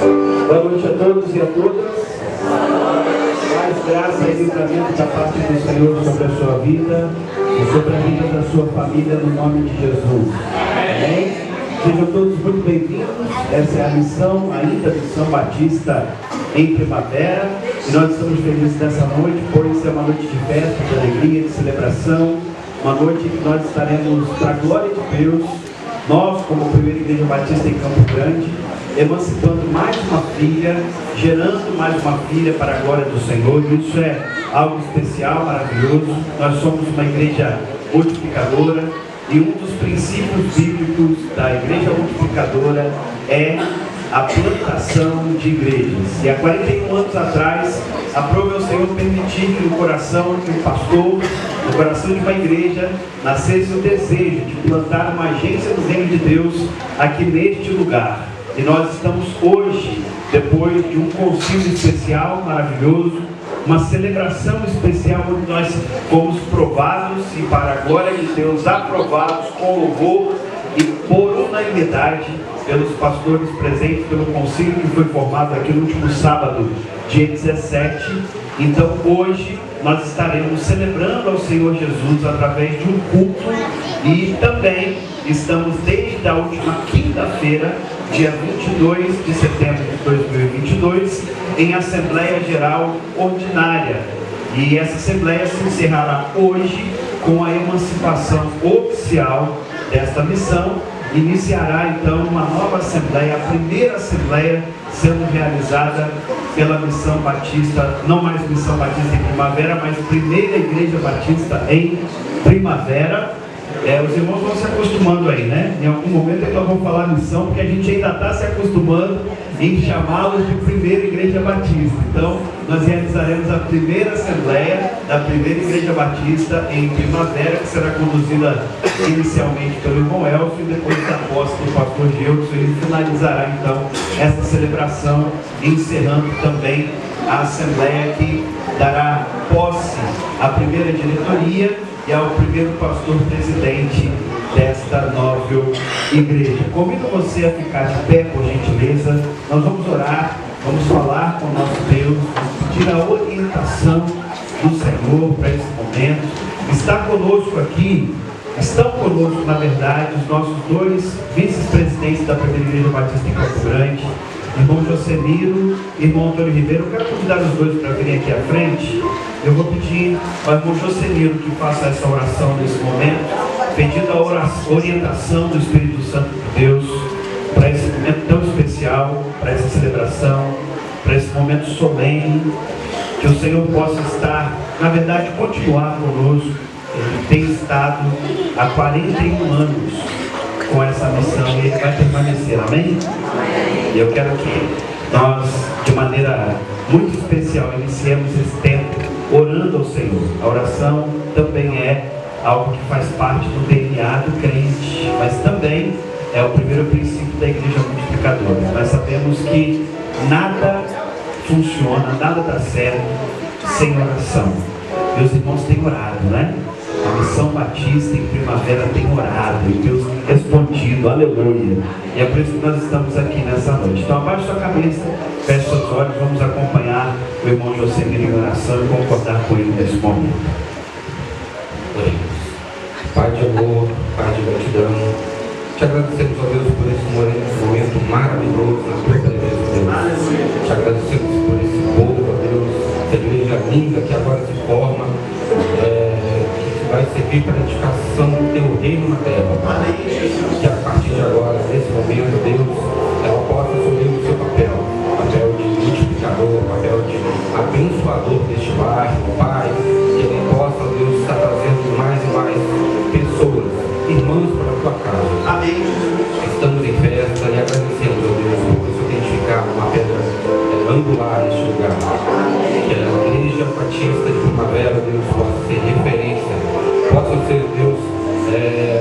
Boa noite a todos e a todas. Mais graça e livramento da parte do Senhor sobre a sua vida e sobre a vida da sua família, no nome de Jesus. Amém? Sejam todos muito bem-vindos. Essa é a missão, ainda Missão Batista em Primavera. E nós estamos felizes dessa noite, pois é uma noite de festa, de alegria, de celebração. Uma noite que nós estaremos, para a glória de Deus, nós, como Primeira Igreja Batista em Campo Grande, emancipando mais uma filha, gerando mais uma filha para a glória do Senhor. E isso é algo especial, maravilhoso. Nós somos uma igreja multiplicadora e um dos princípios bíblicos da igreja multiplicadora é a plantação de igrejas. E há 41 anos atrás, aprove ao Senhor permitir que no coração de um pastor, no coração de uma igreja, nascesse o desejo de plantar uma agência do reino de Deus aqui neste lugar. E nós estamos hoje, depois de um concílio especial, maravilhoso, uma celebração especial onde nós fomos provados e para a glória de Deus aprovados com louvor e por unanimidade pelos pastores presentes pelo concílio que foi formado aqui no último sábado, dia 17. Então hoje nós estaremos celebrando ao Senhor Jesus através de um culto e também estamos desde a última quinta-feira, dia 22 de setembro de 2022, em Assembleia Geral Ordinária. E essa Assembleia se encerrará hoje com a emancipação oficial desta missão. Iniciará então uma nova Assembleia, a primeira Assembleia sendo realizada pela Missão Batista, não mais Missão Batista em Primavera, mas Primeira Igreja Batista em Primavera. Os irmãos vão se acostumando aí, né? Em algum momento nós vamos falar missão, porque a gente ainda está se acostumando em chamá-los de Primeira Igreja Batista. Então, nós realizaremos a primeira Assembleia da Primeira Igreja Batista em Primavera, que será conduzida inicialmente pelo irmão Elcio e depois da posse do pastor Gelson. Ele finalizará então essa celebração, encerrando também a Assembleia que dará posse à primeira diretoria e ao primeiro pastor presidente desta nova igreja. Convido você a ficar de pé, por gentileza. Nós vamos orar, vamos falar com o nosso Deus, pedir a orientação do Senhor para esse momento. Está conosco aqui, estão conosco, na verdade, os nossos dois vice-presidentes da Primeira Igreja Batista em Campo Grande, irmão Josemiro e irmão Antônio Ribeiro. Eu quero convidar os dois para virem aqui à frente. Eu vou pedir ao irmão Josemiro que faça essa oração nesse momento, pedindo a orientação do Espírito Santo de Deus para esse momento tão especial, para essa celebração, para esse momento solene, que o Senhor possa estar, na verdade, continuar conosco. Ele tem estado há 41 anos com essa missão e ele vai permanecer, amém? E eu quero que nós, de maneira muito especial, iniciemos esse tempo orando ao Senhor. A oração também é algo que faz parte do DNA do crente, mas também é o primeiro princípio da igreja multiplicadora. Nós sabemos que nada funciona, nada dá certo sem oração. Meus irmãos têm orado, né? A Missão Batista em Primavera tem orado e Deus tem respondido, aleluia. E é por isso que nós estamos aqui nessa noite. Então abaixe sua cabeça, feche seus olhos, vamos acompanhar o irmão Josemiro em oração e concordar com ele nesse momento. Pai de amor, Pai de gratidão, te agradecemos, ó Deus, por esse momento maravilhoso na tua presença, Deus. Te agradecemos por esse povo, ó Deus, essa igreja linda que agora se forma, vai servir para a edificação do teu reino na terra. Que a partir de agora, nesse momento, Deus, ela possa assumir o seu papel de multiplicador, papel de abençoador deste bairro, Pai, que ele possa, Deus, estar trazendo mais e mais pessoas, irmãos para a tua casa. Amém. Estamos em festa e agradecemos, ó Deus, por você identificar uma pedra angular neste lugar. Que a Igreja Batista de Primavera, Deus, possa ser referência, possa ser, Deus,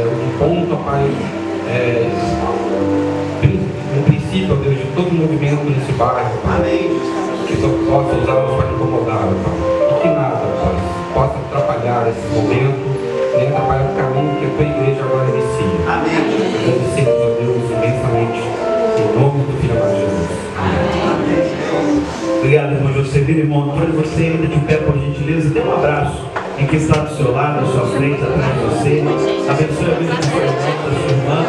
um ponto, Pai, um princípio, Deus, de todo o movimento nesse bairro, Pai. Que só possa usá-los para incomodar, Pai. E que nada, Pai, possa atrapalhar esse momento, nem atrapalhar o caminho que a tua igreja agora inicia. Amém. Agradecemos, ó Deus, imensamente, em nome do Filho amado Jesus. Amém. Obrigado, irmão Josefino. Irmão Antônio, você ainda de pé, por gentileza, dê um abraço em quem está do seu lado, à sua frente, atrás de você. Abençoe a vida do seu irmão, da sua irmã.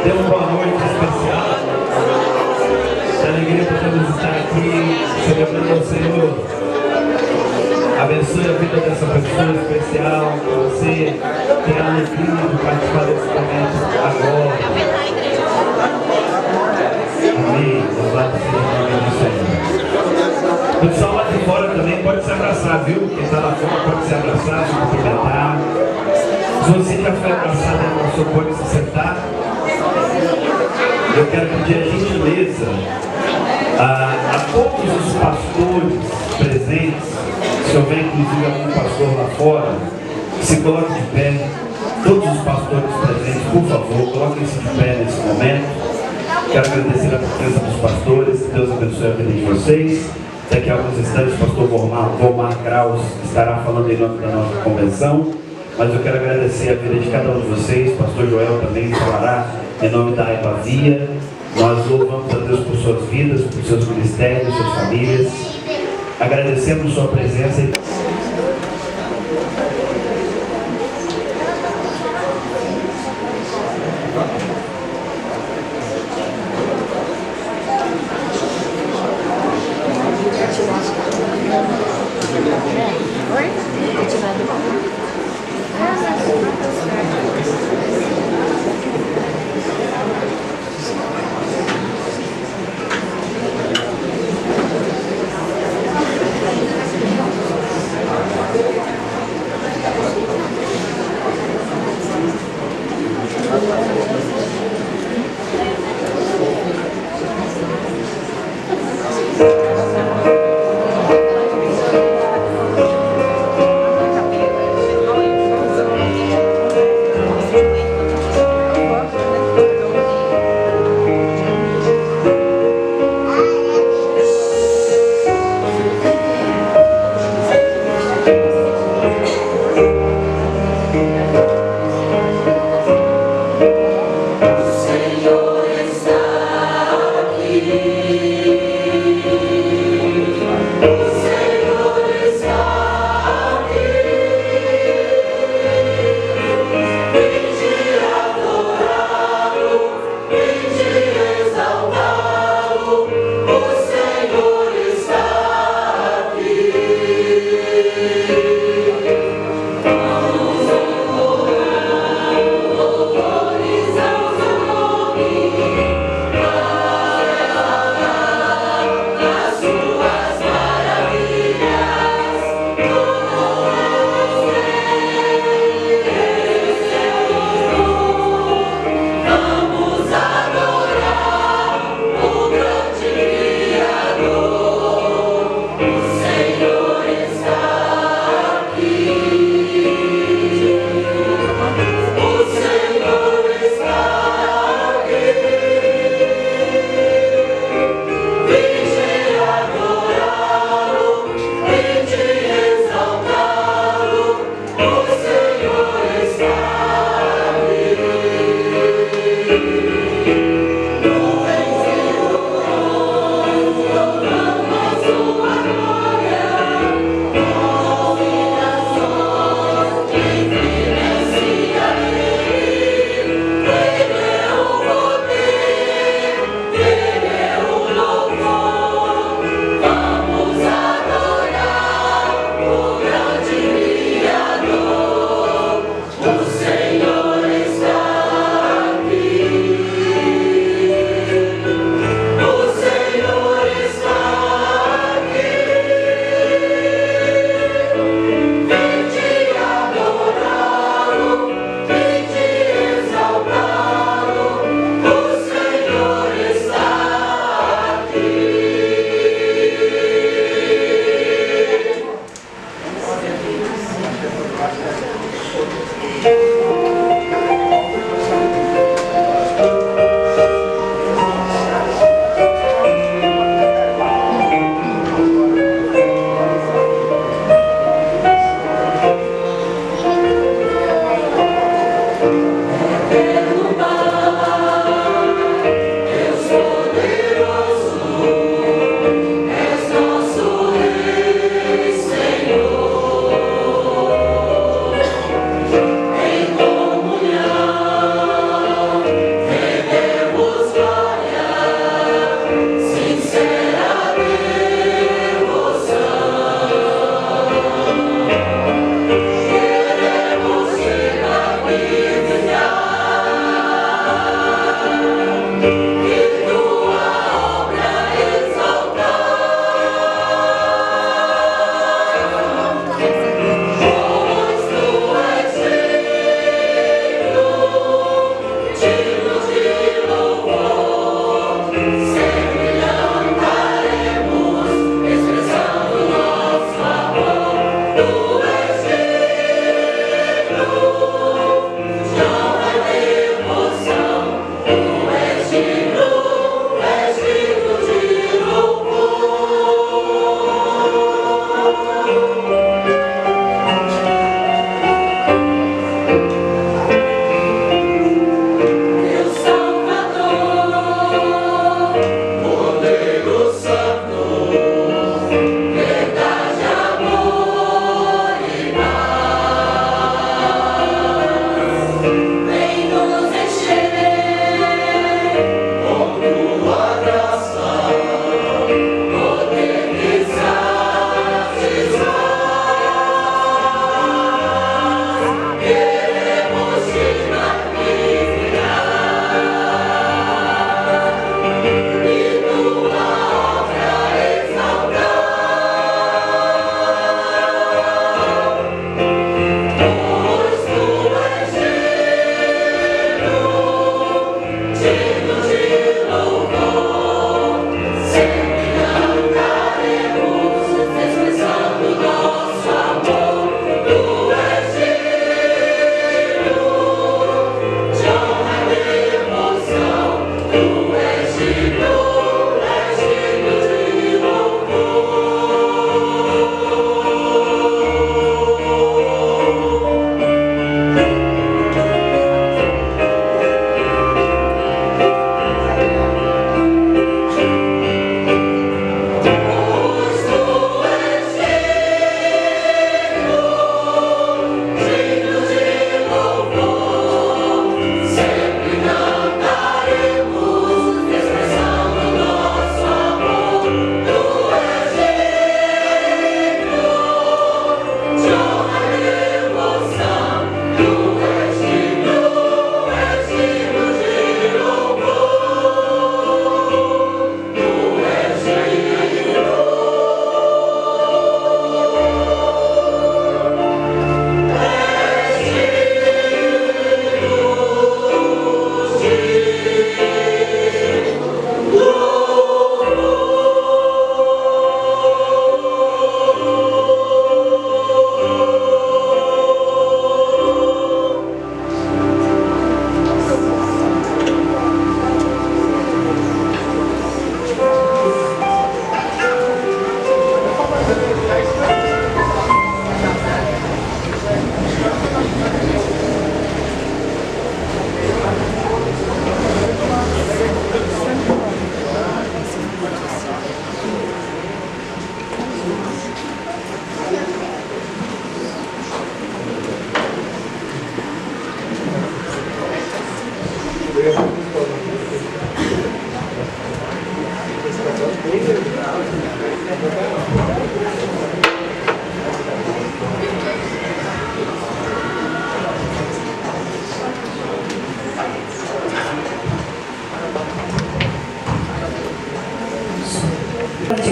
Dê uma boa noite especial. Que alegria podemos estar aqui celebrando ao Senhor. Abençoe a vida dessa pessoa especial, que você tenha a alegria de participar desse momento agora. Amém. Louvado seja o nome do Senhor. O pessoal lá de fora também pode se abraçar, viu? Quem está lá fora pode se abraçar, se cumprimentar. Se você já foi abraçado, o senhor pode se sentar. Eu quero pedir a gentileza a todos os pastores presentes, se houver inclusive algum pastor lá fora, se coloque de pé. Todos os pastores presentes, por favor, coloquem-se de pé nesse momento. Quero agradecer a presença dos pastores. Deus abençoe a vida de vocês. Daqui a alguns instantes o pastor Vomar Kraus estará falando em nome da nossa convenção. Mas eu quero agradecer a vida de cada um de vocês. O pastor Joel também falará em nome da Aibavia. Nós louvamos a Deus por suas vidas, por seus ministérios, suas famílias. Agradecemos sua presença.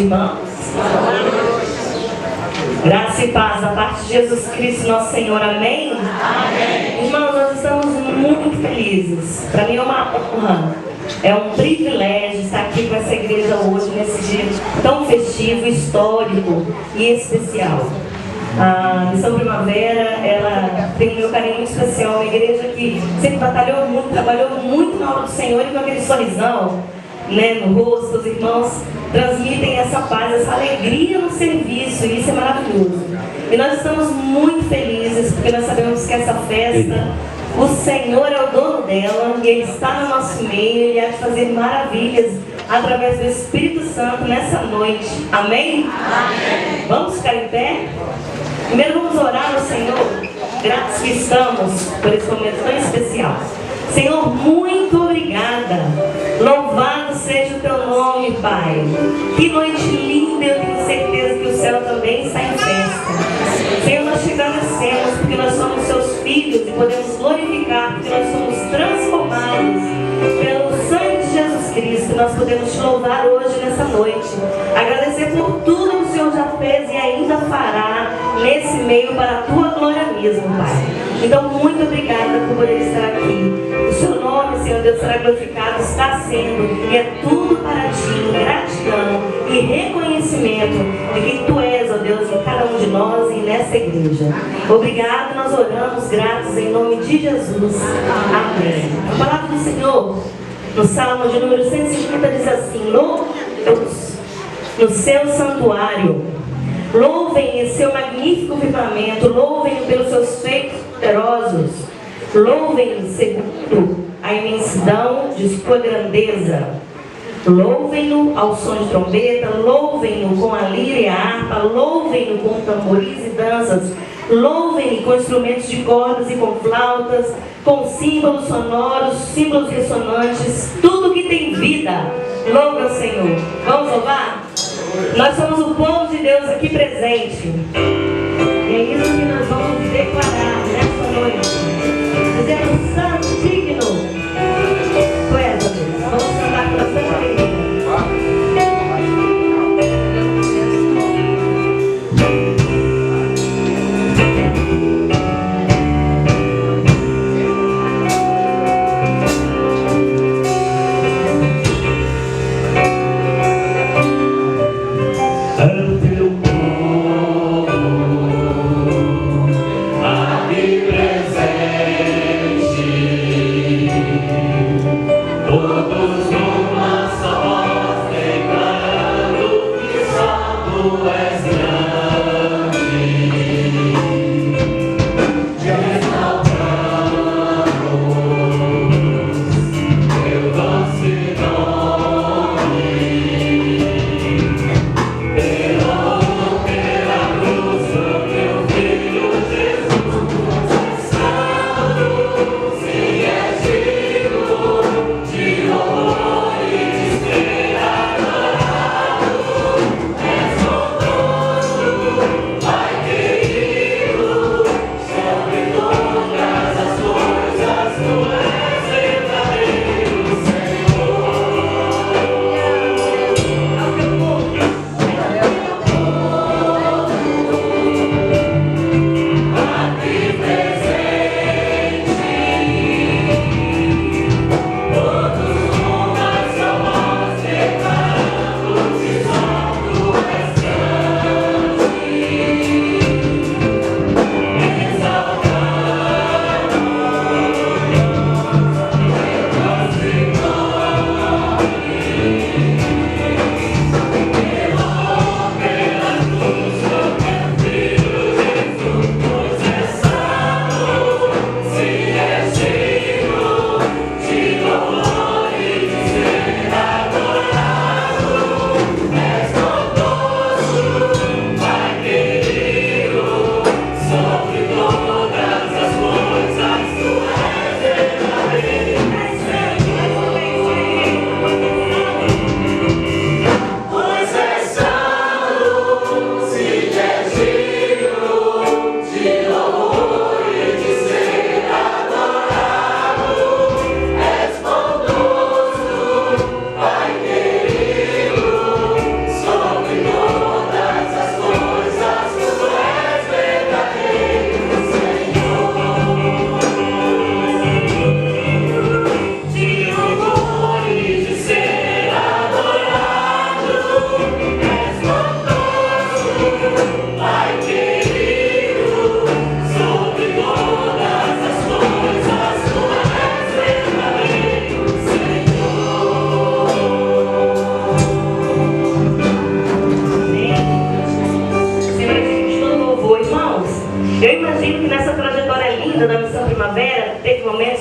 irmãos. Graça e paz da parte de Jesus Cristo, nosso Senhor. Amém? Amém. Irmãos, nós estamos muito felizes. Para mim é uma honra, é um privilégio estar aqui com essa igreja hoje, nesse dia tão festivo, histórico e especial. A Missão Primavera, ela tem um meu carinho muito especial, uma igreja que sempre batalhou muito, trabalhou muito na obra do Senhor, e com aquele sorrisão, né, no rosto. Os irmãos transmitem essa paz, essa alegria no serviço, e isso é maravilhoso. E nós estamos muito felizes, porque nós sabemos que essa festa, o Senhor é o dono dela, e Ele está no nosso meio, Ele há de fazer maravilhas através do Espírito Santo nessa noite. Amém? Amém. Vamos ficar em pé? Primeiro vamos orar ao Senhor, gratos que estamos por esse momento tão especial. Senhor, muito obrigada. Louvado seja o teu nome, Pai. Que noite linda, eu tenho certeza que o céu também está em festa. Senhor, nós te agradecemos porque nós somos seus filhos e podemos glorificar porque nós somos transformados pelo sangue de Jesus Cristo. Nós podemos te louvar hoje nessa noite. Agradecer por tudo que o Senhor já fez e ainda fará nesse meio para a tua glória mesmo, Pai. Então, muito obrigada por poder estar aqui. O seu nome, Senhor Deus, será glorificado, está sendo, e é tudo para ti, gratidão e reconhecimento de quem tu és, ó Deus, em cada um de nós e nessa igreja. Obrigado, nós oramos gratos em nome de Jesus. Amém. A palavra do Senhor, no Salmo de número 150, diz assim: louve Deus no seu santuário, louvem em seu magnífico firmamento, louvem pelos seus feitos poderosos, louvem segundo a imensidão de sua grandeza, louvem-no ao som de trombeta, louvem-no com a lira e a harpa, louvem-no com tambores e danças, louvem-no com instrumentos de cordas e com flautas, com símbolos sonoros, símbolos ressonantes, tudo que tem vida, louve ao Senhor. Vamos louvar? Nós somos o povo de Deus aqui presente. E é isso que nós vamos declarar nessa noite. Dizendo: santo, digno, tu és, ó Deus. Vamos cantar com bastante alegria.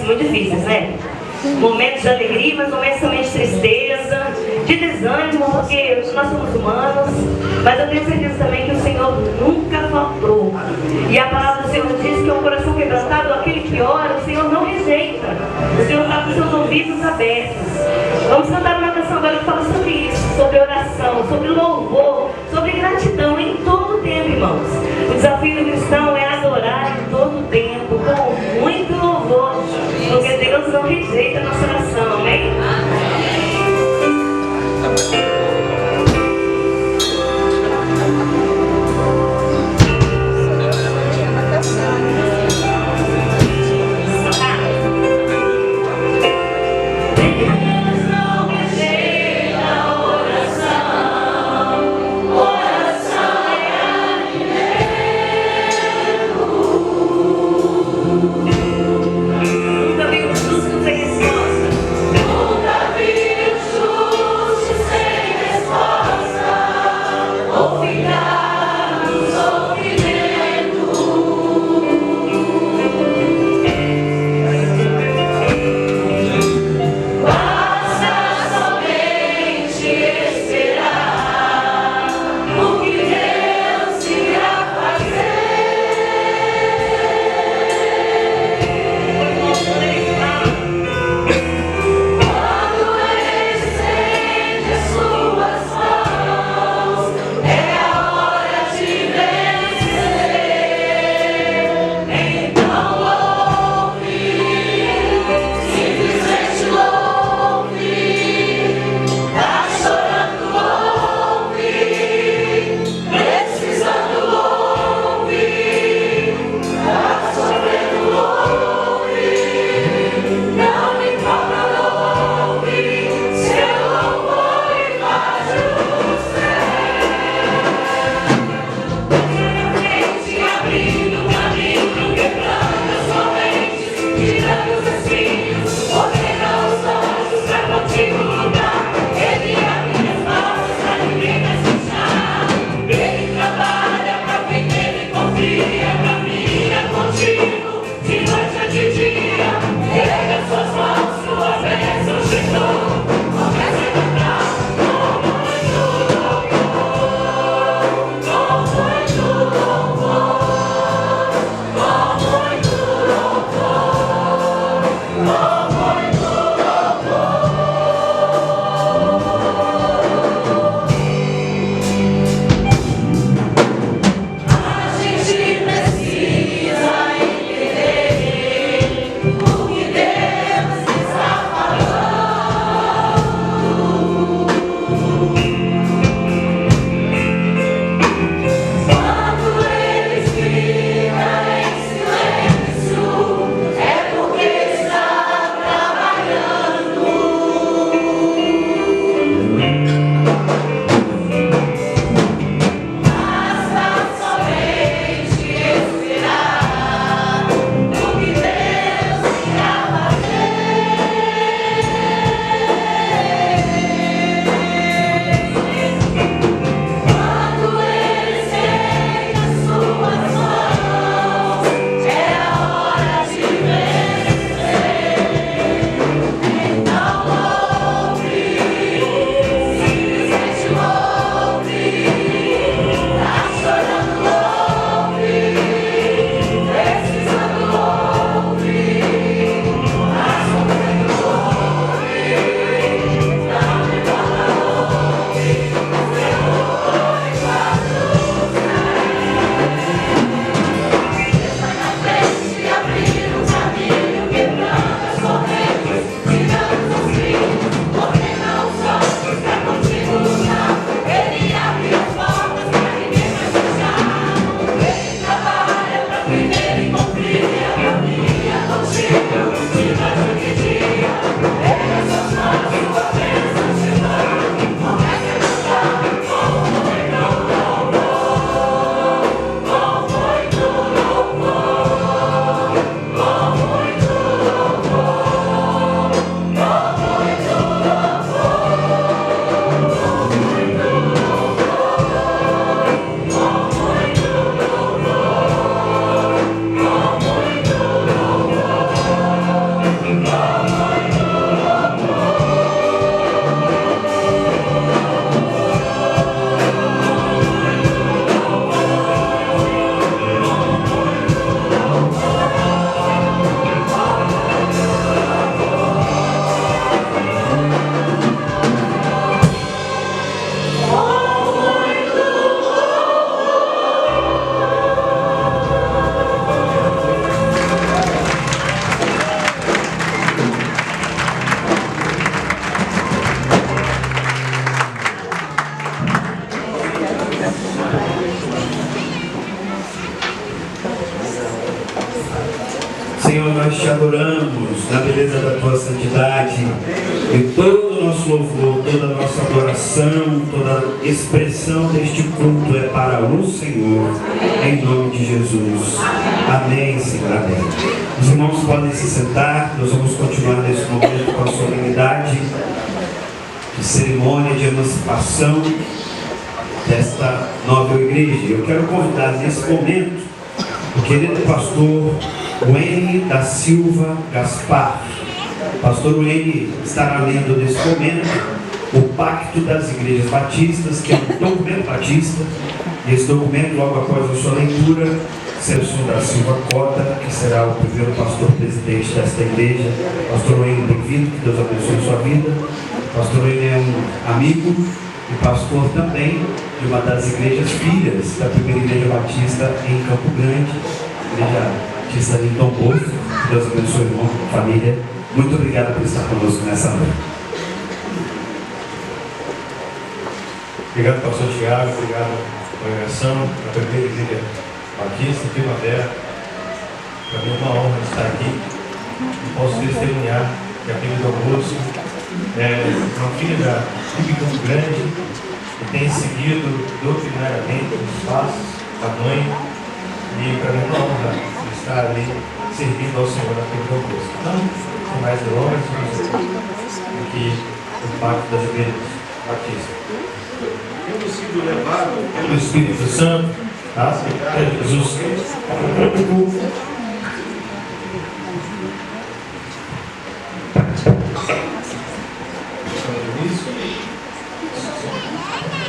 muito difíceis, né? Momentos de alegria, mas momentos também de tristeza, de desânimo, porque nós somos humanos, mas eu tenho certeza também que o Senhor nunca faltou. E a palavra do Senhor diz que é um coração quebrantado, aquele que ora, o Senhor não rejeita. O Senhor está com seus ouvidos abertos. Vamos cantar uma canção agora que fala sobre isso, sobre oração, sobre louvor, sobre gratidão em todo o tempo, irmãos. O desafio do cristão é adorar em todo o tempo, com muito louvor, porque Deus não rejeita a nossa oração, amém? Senhor, nós te adoramos na beleza da tua santidade e todo o nosso louvor, toda a nossa adoração, toda a expressão deste culto é para o Senhor, em nome de Jesus. Amém, Senhor, amém. Os irmãos podem se sentar, nós vamos continuar nesse momento com a solenidade de cerimônia de emancipação desta nova igreja. Eu quero convidar nesse momento o querido pastor Wayne da Silva Gaspar. Pastor Wayne estará lendo nesse momento o Pacto das Igrejas Batistas, que é um documento batista. E esse documento, logo após a sua leitura, será o senhor da Silva Cota, que será o primeiro pastor presidente desta igreja. Pastor Wayne, bem-vindo, que Deus abençoe a sua vida. Pastor Wayne é um amigo e pastor também de uma das igrejas filhas da primeira igreja batista em Campo Grande, igreja batista em Dom Bosco. Deus abençoe o irmão, família. Muito obrigado por estar conosco nessa noite. Obrigado, pastor Tiago, obrigado, congregação, a primeira igreja batista, Primavera. Para mim é uma honra estar aqui e posso testemunhar que a filha do Augusto é uma filha da PIB Campo Grande que tem seguido doutrinariamente os passos da mãe, e para mim é uma honra estar ali servindo ao Senhor na PIB Augusto. Então, sem mais delongas, vamos aqui no Pacto das Igrejas Batistas. Tendo sido levado pelo Espírito Santo a aceitar Jesus Cristo como único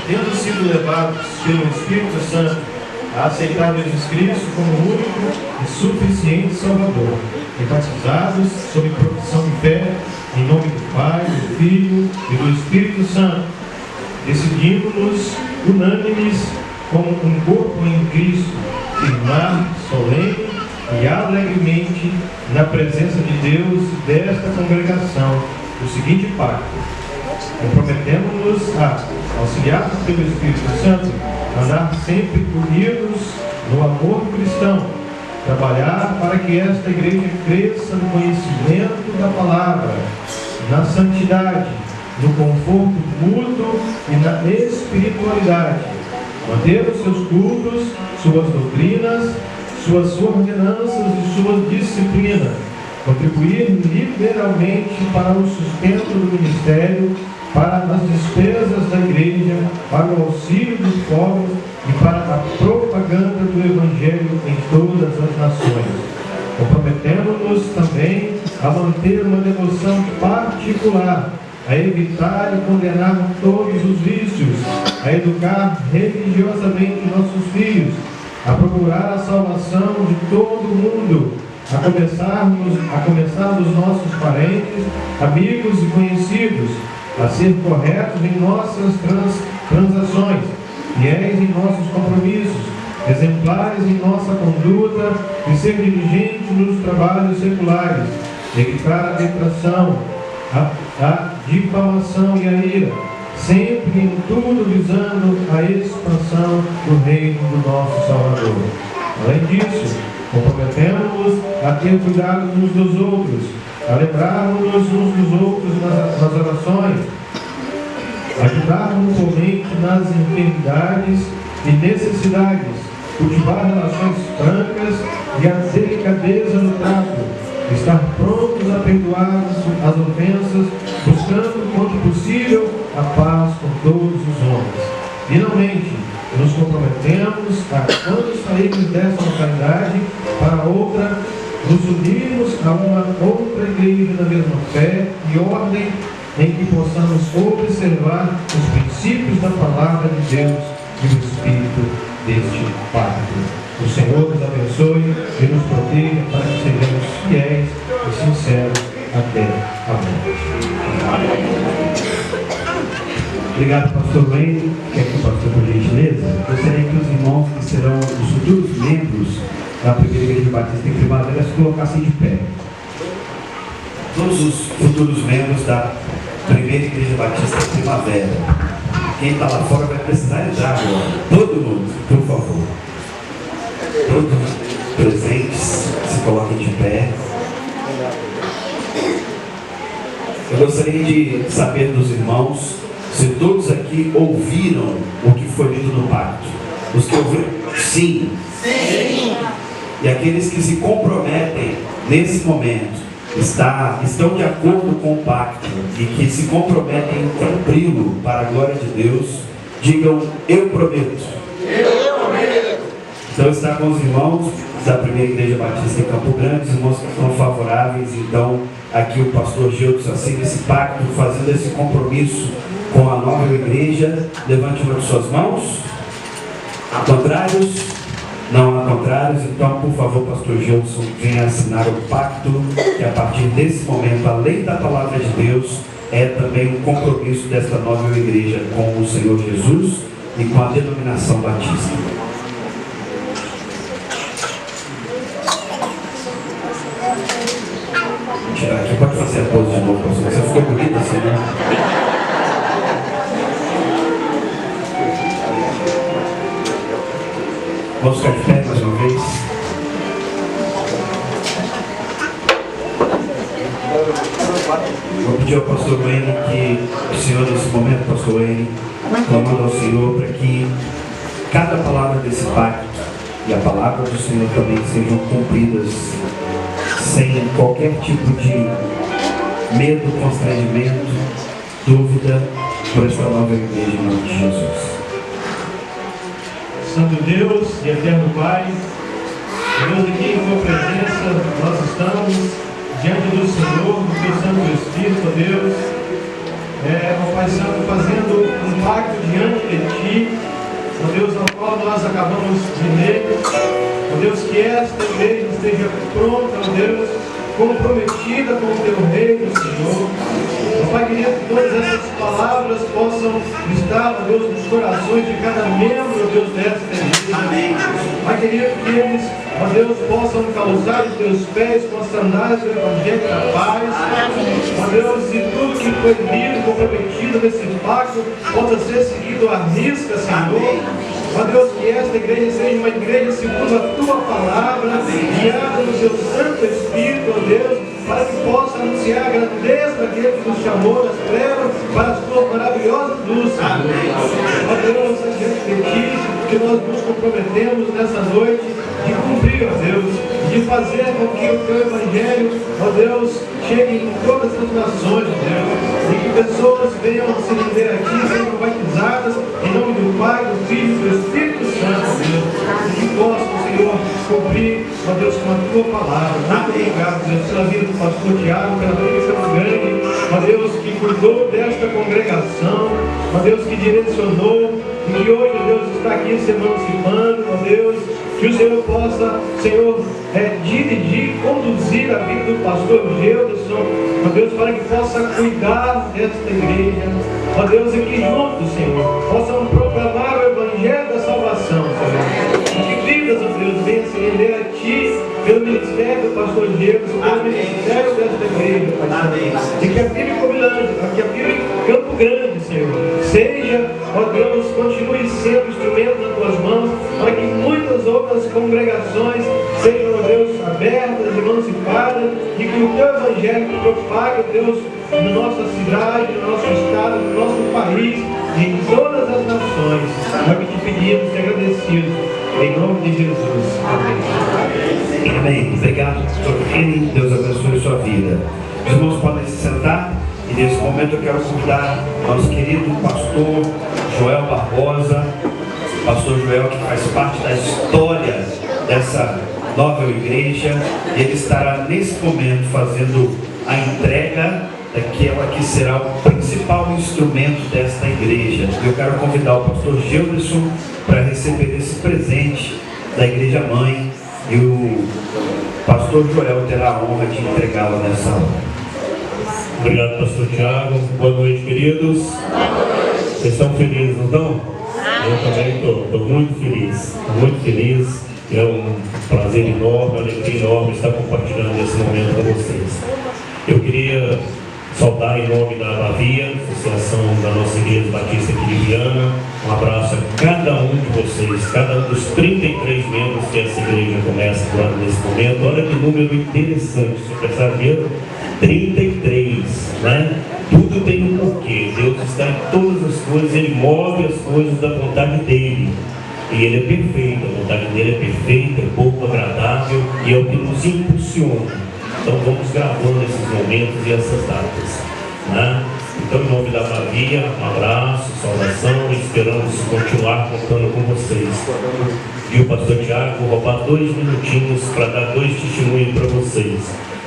tendo sido levados pelo Espírito Santo a aceitar Jesus Cristo como único e suficiente Salvador, e batizados sob profissão de fé, em nome do Pai, do Filho e do Espírito Santo, decidimos-nos unânimes como um corpo em Cristo, firmar solene e alegremente na presença de Deus e desta congregação o seguinte pacto: comprometemos-nos a, auxiliados pelo Espírito Santo, andar sempre unidos no amor cristão, trabalhar para que esta igreja cresça no conhecimento da palavra, na santidade, no conforto mútuo e na espiritualidade, manter os seus cultos, suas doutrinas, suas ordenanças e suas disciplinas, contribuir liberalmente para o sustento do ministério, para as despesas da igreja, para o auxílio dos pobres e para a propaganda do Evangelho em todas as nações. Comprometemos-nos também a manter uma devoção particular, a evitar e condenar todos os vícios, a educar religiosamente nossos filhos, a procurar a salvação de todo mundo, a começar dos nossos parentes, amigos e conhecidos, a ser corretos em nossas transações, fiéis em nossos compromissos, exemplares em nossa conduta e ser diligentes nos trabalhos seculares, evitar a detração, a difamação e a ira, sempre em tudo visando a expansão do reino do nosso Salvador. Além disso, comprometemos-nos a ter cuidado uns dos outros, a lembrarmos uns dos outros nas orações, ajudar mutuamente nas enfermidades e necessidades, cultivar relações francas e a delicadeza no trato, estar prontos a perdoar as ofensas, buscando, quanto possível, a paz com todos os homens. Finalmente, nos comprometemos a, quando sairmos dessa localidade para outra, nos unirmos a uma outra igreja da mesma fé e ordem, em que possamos observar os princípios da palavra de Deus e do Espírito deste pacto. O Senhor nos abençoe e nos proteja para que sejamos fiéis e sinceros até a morte. Obrigado, pastor Wayne. Quer que o pastor, por gentileza? Gostaria que os irmãos que serão os futuros membros da primeira igreja batista em Primavera se colocassem de pé. Todos os futuros membros da primeira igreja batista em Primavera. Quem está lá fora vai precisar entrar agora. Todo mundo, por favor. Todos presentes se coloquem de pé. Eu gostaria de saber dos irmãos se todos aqui ouviram o que foi lido no pacto. Os que ouviram, sim. Sim. E aqueles que se comprometem nesse momento, estão de acordo com o pacto e que se comprometem em cumpri-lo para a glória de Deus, digam: eu prometo. Eu prometo. Então está com os irmãos da Primeira Igreja Batista em Campo Grande, os irmãos que estão favoráveis. Então aqui o pastor Gilson assina esse pacto, fazendo esse compromisso com a nova igreja. Levante uma de suas mãos. Há contrários? Não há contrários. Então, por favor, pastor Gilson, venha assinar o pacto, que a partir desse momento, além da palavra de Deus, é também um compromisso desta nova igreja com o Senhor Jesus e com a denominação batista. Vou tirar aqui, pode fazer a pose de novo, pastor. Você ficou bonita assim, né? Vamos ficar de pé mais uma vez. Vou pedir ao pastor Wayne que o Senhor, nesse momento, pastor Wayne, clamando ao Senhor para que cada palavra desse pacto e a palavra do Senhor também sejam cumpridas sem qualquer tipo de medo, constrangimento, dúvida por esta nova igreja em nome de Jesus. Santo Deus e eterno Pai, Deus, aqui em tua presença, nós estamos diante do Senhor, do teu Santo Espírito, Deus, ó Pai Santo, fazendo um pacto diante de ti, ó Deus, ao qual nós acabamos de ler, ó Deus, que esta igreja esteja pronta, ó Deus, comprometida com o teu reino, Senhor. Ó Pai querido, que todas essas palavras possam estar, ó Deus, nos corações de cada membro, ó Deus, desta igreja. Amém. Pai querido, que eles, ó Deus, possam calçar os teus pés com as sandálias do Evangelho da paz. Ó Deus, e tudo que foi lido, comprometido nesse pacto, possa ser seguido à risca, Senhor. Ó Deus, que esta igreja seja uma igreja segundo a tua palavra, guiada no teu Santo Espírito, ó Deus, para que possa anunciar a grandeza daquele que nos chamou das trevas para as tuas maravilhosas luzes. Ó Deus, diante de ti, que nós nos comprometemos nessa noite de cumprir, ó Deus, de fazer com que o teu Evangelho, ó Deus, chegue em todas as nações, ó Deus, e que pessoas venham se render aqui, sejam batizadas em nome do Pai, do Filho e do Espírito Santo, ó Deus, e que possam, Senhor, cumprir, ó Deus, com a tua palavra. Muito obrigado, Deus, pela vida do pastor Tiago, pela vida de Campo Grande, ó Deus, que cuidou desta congregação, ó Deus, que direcionou, e que hoje, ó Deus, está aqui se emancipando, ó Deus, que o Senhor possa, Senhor, dirigir, conduzir a vida do pastor Gilson, ó Deus, para que possa cuidar desta igreja, ó Deus, e que juntos, Senhor, possam proclamar o Evangelho da salvação, Senhor. E que vidas, ó Deus, venham se render a Ti, pelo ministério do pastor Gilson, pelo ministério desta igreja, Pai. E que a Filha em Covilândia, que a Filha em Campo Grande, Senhor, seja, ó Deus, continue sendo instrumento nas tuas mãos, para que muitas outras congregações sejam, ó Deus, abertas, emancipadas, e que o teu Evangelho propague, ó Deus, na nossa cidade, no nosso estado, no nosso país, e em todas as nações. É o que te pedimos e agradecidos, em nome de Jesus. Amém. Amém. Obrigado, pastor Kenny. Deus abençoe sua vida. Os irmãos podem se sentar. E nesse momento eu quero convidar nosso querido pastor Joel Barbosa, pastor Joel, que faz parte da história dessa nova igreja. Ele estará nesse momento fazendo a entrega daquela que será o principal instrumento desta igreja. Eu quero convidar o pastor Gilderson para receber esse presente da igreja mãe, e o pastor Joel terá a honra de entregá-lo nessa hora. Obrigado, pastor Tiago. Boa noite, queridos. Vocês estão felizes, não estão? Eu também estou muito feliz. Muito feliz. É um prazer enorme, uma alegria enorme estar compartilhando esse momento com vocês. Eu queria saudar em nome da Bavia, associação da nossa Igreja Batista aqui de Viana. Um abraço a cada um de vocês, cada um dos 33 membros que essa igreja começa agora nesse momento. Olha que número interessante, se você pensar mesmo, 33, né? Tudo tem um porquê. Deus está em todas as coisas, Ele move as coisas da vontade dEle. E Ele é perfeito, a vontade dEle é perfeita, é pouco agradável e é o que nos impulsiona. Então vamos gravando esses momentos e essas datas, né? Então, em nome da Bavia, um abraço, saudação, e esperamos continuar contando com vocês. E o pastor Tiago, vou roubar 2 minutinhos para dar 2 testemunhos para vocês.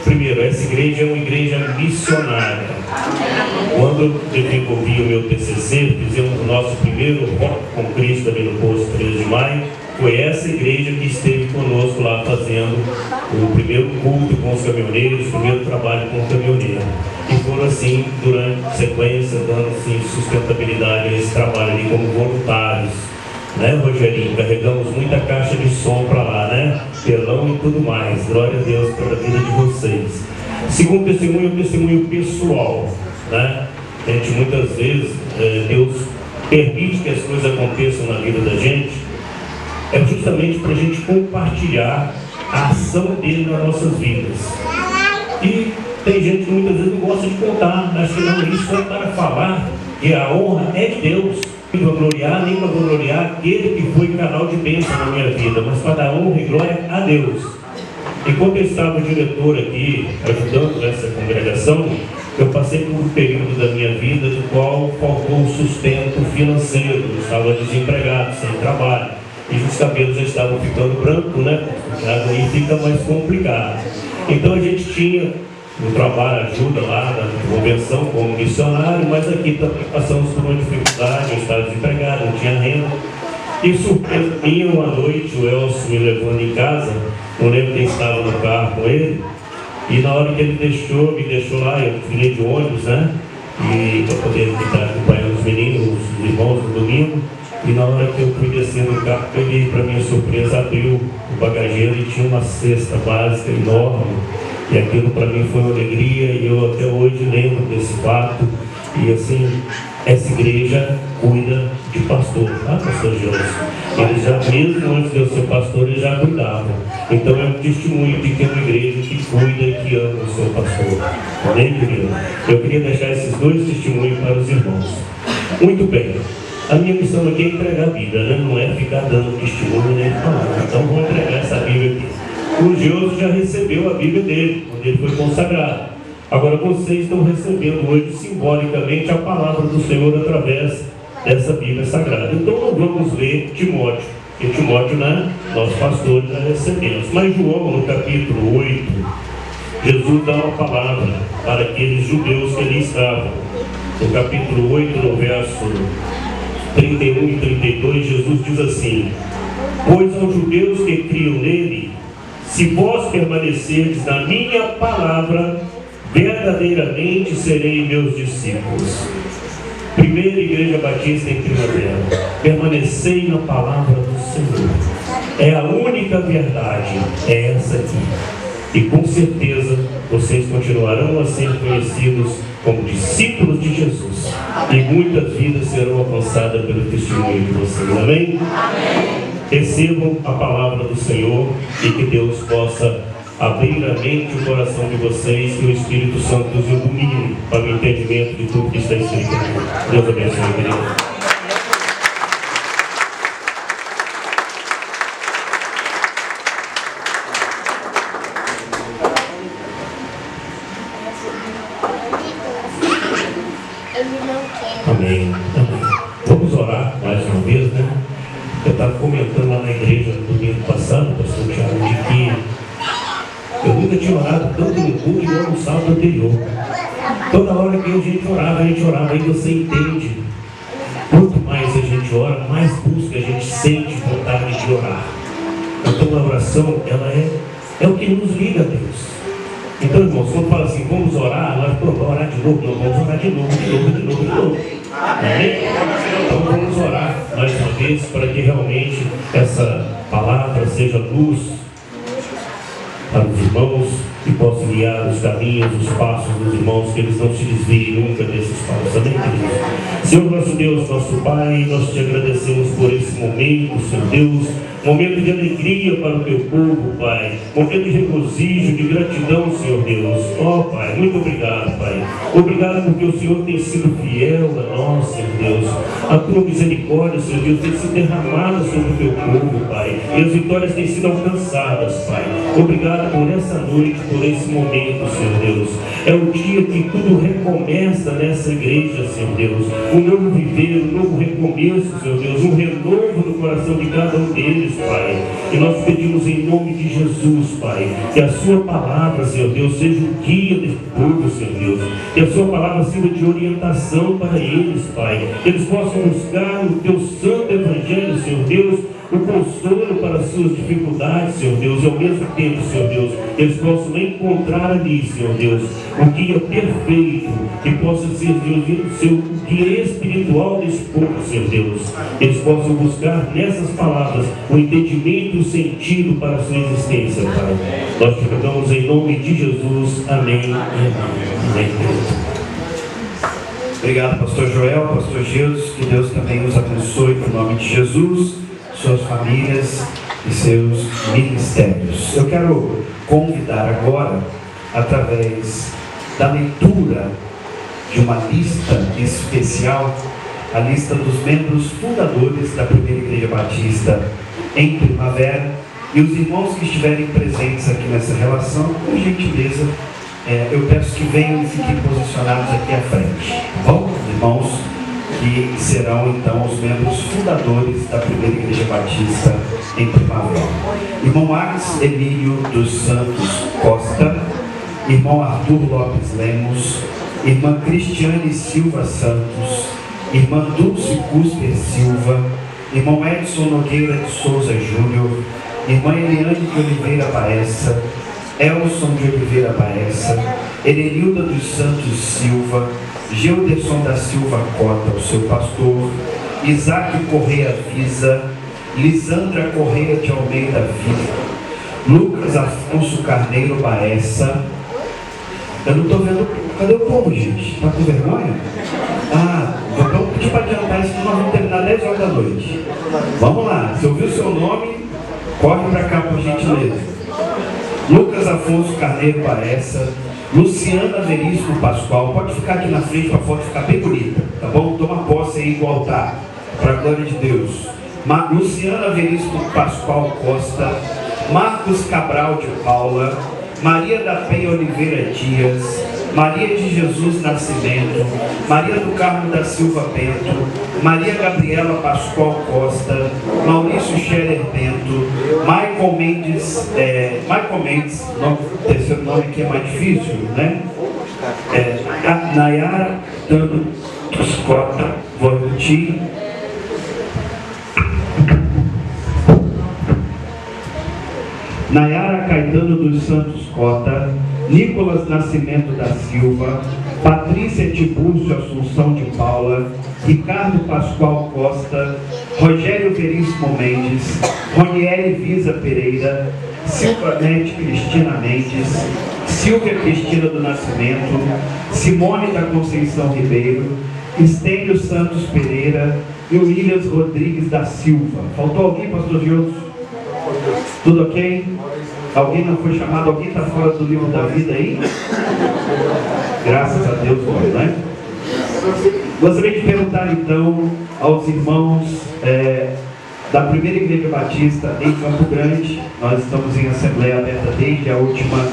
Primeiro, essa igreja é uma igreja missionária. Quando eu desenvolvi o meu TCC, fizemos o nosso primeiro Rock com Cristo ali no posto 13 de maio. Foi essa igreja que esteve conosco lá fazendo o primeiro culto com os caminhoneiros, o primeiro trabalho com o caminhoneiro. E foram assim, durante sequência, dando assim, sustentabilidade a esse trabalho ali como voluntários. Né, Rogerinho? Carregamos muita caixa de som para lá, né? Telão e tudo mais. Glória a Deus pela vida de vocês. Segundo testemunho, é um testemunho pessoal, né? A gente muitas vezes, Deus permite que as coisas aconteçam na vida da gente, é justamente para a gente compartilhar a ação dele nas nossas vidas. E tem gente que muitas vezes não gosta de contar, acha que não, isso é para falar que a honra é de Deus. Nem para gloriar, nem para gloriar aquele que foi canal de bênção na minha vida, mas para dar honra e glória a Deus. Enquanto eu estava diretor aqui, ajudando essa congregação, eu passei por um período da minha vida no qual faltou sustento financeiro, eu estava desempregado, sem trabalho, e os cabelos já estavam ficando brancos, né? Aí fica mais complicado. Então a gente tinha no trabalho, ajuda lá na convenção como missionário, mas aqui também passamos por uma dificuldade, eu estava desempregado, não tinha renda. E surpresa minha, uma noite, o Elcio me levando em casa, não lembro quem estava no carro com ele, e na hora que ele me deixou lá, eu vinha de ônibus, né? E para poder estar acompanhando os meninos, os irmãos no domingo, e na hora que eu fui descendo do carro, peguei, para minha surpresa, abriu o bagageiro e tinha uma cesta básica enorme. E aquilo para mim foi uma alegria, e eu até hoje lembro desse fato. E assim, essa igreja cuida de pastor, tá, pastor Gilson? Eles já, mesmo antes de eu ser pastor, eles já cuidavam. Então é um testemunho de que é uma igreja que cuida e que ama o seu pastor. Amém, querido? Eu queria deixar esses 2 testemunhos para os irmãos. Muito bem. A minha missão aqui é entregar a Bíblia, né? Não é ficar dando testemunho nem falar. Então vou entregar essa Bíblia aqui. O Gilson já recebeu a Bíblia dele, quando ele foi consagrado. Agora vocês estão recebendo hoje simbolicamente a palavra do Senhor através dessa Bíblia Sagrada. Então não vamos ler Timóteo, porque Timóteo, né, nós pastores já recebemos. Mas João, no capítulo 8, Jesus dá uma palavra para aqueles judeus que ali estavam. No capítulo 8, no verso 31 e 32, Jesus diz assim: pois aos judeus que criam nele, se vós permanecerdes na minha palavra, verdadeiramente serei meus discípulos. Primeira Igreja Batista em Primavera, permanecei na palavra do Senhor. É a única verdade, é essa aqui. E com certeza vocês continuarão a ser conhecidos como discípulos de Jesus. E muitas vidas serão alcançadas pelo testemunho de vocês. Amém? Amém. Recebam a palavra do Senhor e que Deus possa abrir a mente e o coração de vocês, que o Espírito Santo os ilumine para o entendimento de tudo que está escrito aqui. Deus abençoe, querido. Amém. Vamos orar mais uma vez, né? Eu estava comentando lá na igreja no domingo passado, pastor Tiago, de que eu nunca tinha orado tanto no culto igual no sábado anterior. Toda hora que a gente orava, aí você entende. Quanto mais a gente ora, mais busca a gente sente vontade de orar. Então a oração, ela é o que nos liga a Deus. Então, irmãos, quando fala assim, vamos orar, nós vamos orar de novo, não, vamos orar de novo. Amém? Então vamos orar mais uma vez para que realmente essa palavra seja luz para os irmãos, e possa guiar os caminhos, os passos dos irmãos, que eles não se desviem nunca desses passos. Amém, queridos? Senhor nosso Deus, nosso Pai, nós te agradecemos por esse momento, Senhor Deus, momento de alegria para o teu povo, Pai, momento de regozijo, de gratidão, Senhor Deus. Ó Pai, muito obrigado, Pai. Obrigado porque o Senhor tem sido fiel a nós, Senhor Deus. A tua misericórdia, Senhor Deus, tem sido derramada sobre o teu povo, Pai, e as vitórias têm sido alcançadas, Pai. Obrigado por essa noite, por esse momento, Senhor Deus. É o dia que tudo recomeça nessa igreja, Senhor Deus. Um novo viver, um novo recomeço, Senhor Deus, um renovo no coração de cada um deles, Pai. E nós pedimos em nome de Jesus, Pai, que a sua palavra, Senhor Deus, seja o guia desse povo, Senhor Deus. Que a sua palavra sirva de orientação para eles, Pai. Que eles possam buscar o teu santo evangelho, Senhor Deus, o consolo para as suas dificuldades, Senhor Deus, e ao mesmo tempo, Senhor Deus, eles possam encontrar ali, Senhor Deus, o guia perfeito, que possa ser, Deus, o guia espiritual desse povo, Senhor Deus. Eles possam buscar nessas palavras o entendimento e o sentido para a sua existência, Pai. Nós te pedimos em nome de Jesus. Amém. Amém. Obrigado, pastor Joel, pastor Gilson, que Deus também nos abençoe em nome de Jesus, suas famílias e seus ministérios. Eu quero convidar agora, através da leitura de uma lista especial, a lista dos membros fundadores da Primeira Igreja Batista em Primavera, e os irmãos que estiverem presentes aqui nessa relação, por gentileza, eu peço que venham e fiquem posicionados aqui à frente, tá bom? Os irmãos que serão então os membros fundadores da Primeira Igreja Batista em Primavera. Irmão Max Emílio dos Santos Costa, irmão Arthur Lopes Lemos, irmã Cristiane Silva Santos, irmã Dulce Cusper Silva, irmão Edson Nogueira de Souza Júnior, irmã Eliane de Oliveira Baessa, Elson de Oliveira Baessa, Erenilda dos Santos Silva, Gilderson da Silva Cota, o seu pastor, Isaac Correia Visa, Lisandra Correia de Almeida Visa, Lucas Afonso Carneiro Baessa. Eu não estou vendo. Cadê o povo, gente? Está com vergonha? Vamos pedir para adiantar isso, nós vamos terminar 10 horas da noite. Vamos lá, se ouviu o seu nome, corre para cá, por gentileza. Lucas Afonso Carneiro Baessa, Luciana Veríssimo Pascoal, pode ficar aqui na frente para a foto ficar bem bonita, tá bom? Toma posse aí do altar, para a glória de Deus. Luciana Veríssimo Pascoal Costa, Marcos Cabral de Paula, Maria da Penha Oliveira Dias, Maria de Jesus Nascimento, Maria do Carmo da Silva Bento, Maria Gabriela Pascoal Costa, Maurício Scherer Bento, Michael Mendes, terceiro nome que é mais difícil, né? Nayara Tano Toscota, vou repetir. Nayara Caetano dos Santos Cota, Nicolas Nascimento da Silva, Patrícia Tibúrcio Assunção de Paula, Ricardo Pascoal Costa, Rogério Veríssimo Mendes, Roniele Visa Pereira, Silvanete Cristina Mendes, Silvia Cristina do Nascimento, Simone da Conceição Ribeiro, Estênio Santos Pereira e Williams Rodrigues da Silva. Faltou alguém, pastor Gilson? Tudo ok? Alguém não foi chamado? Alguém está fora do livro da vida aí? Graças a Deus, né? Gostaria de perguntar então aos irmãos da Primeira Igreja Batista em Campo Grande. Nós estamos em assembleia aberta desde a última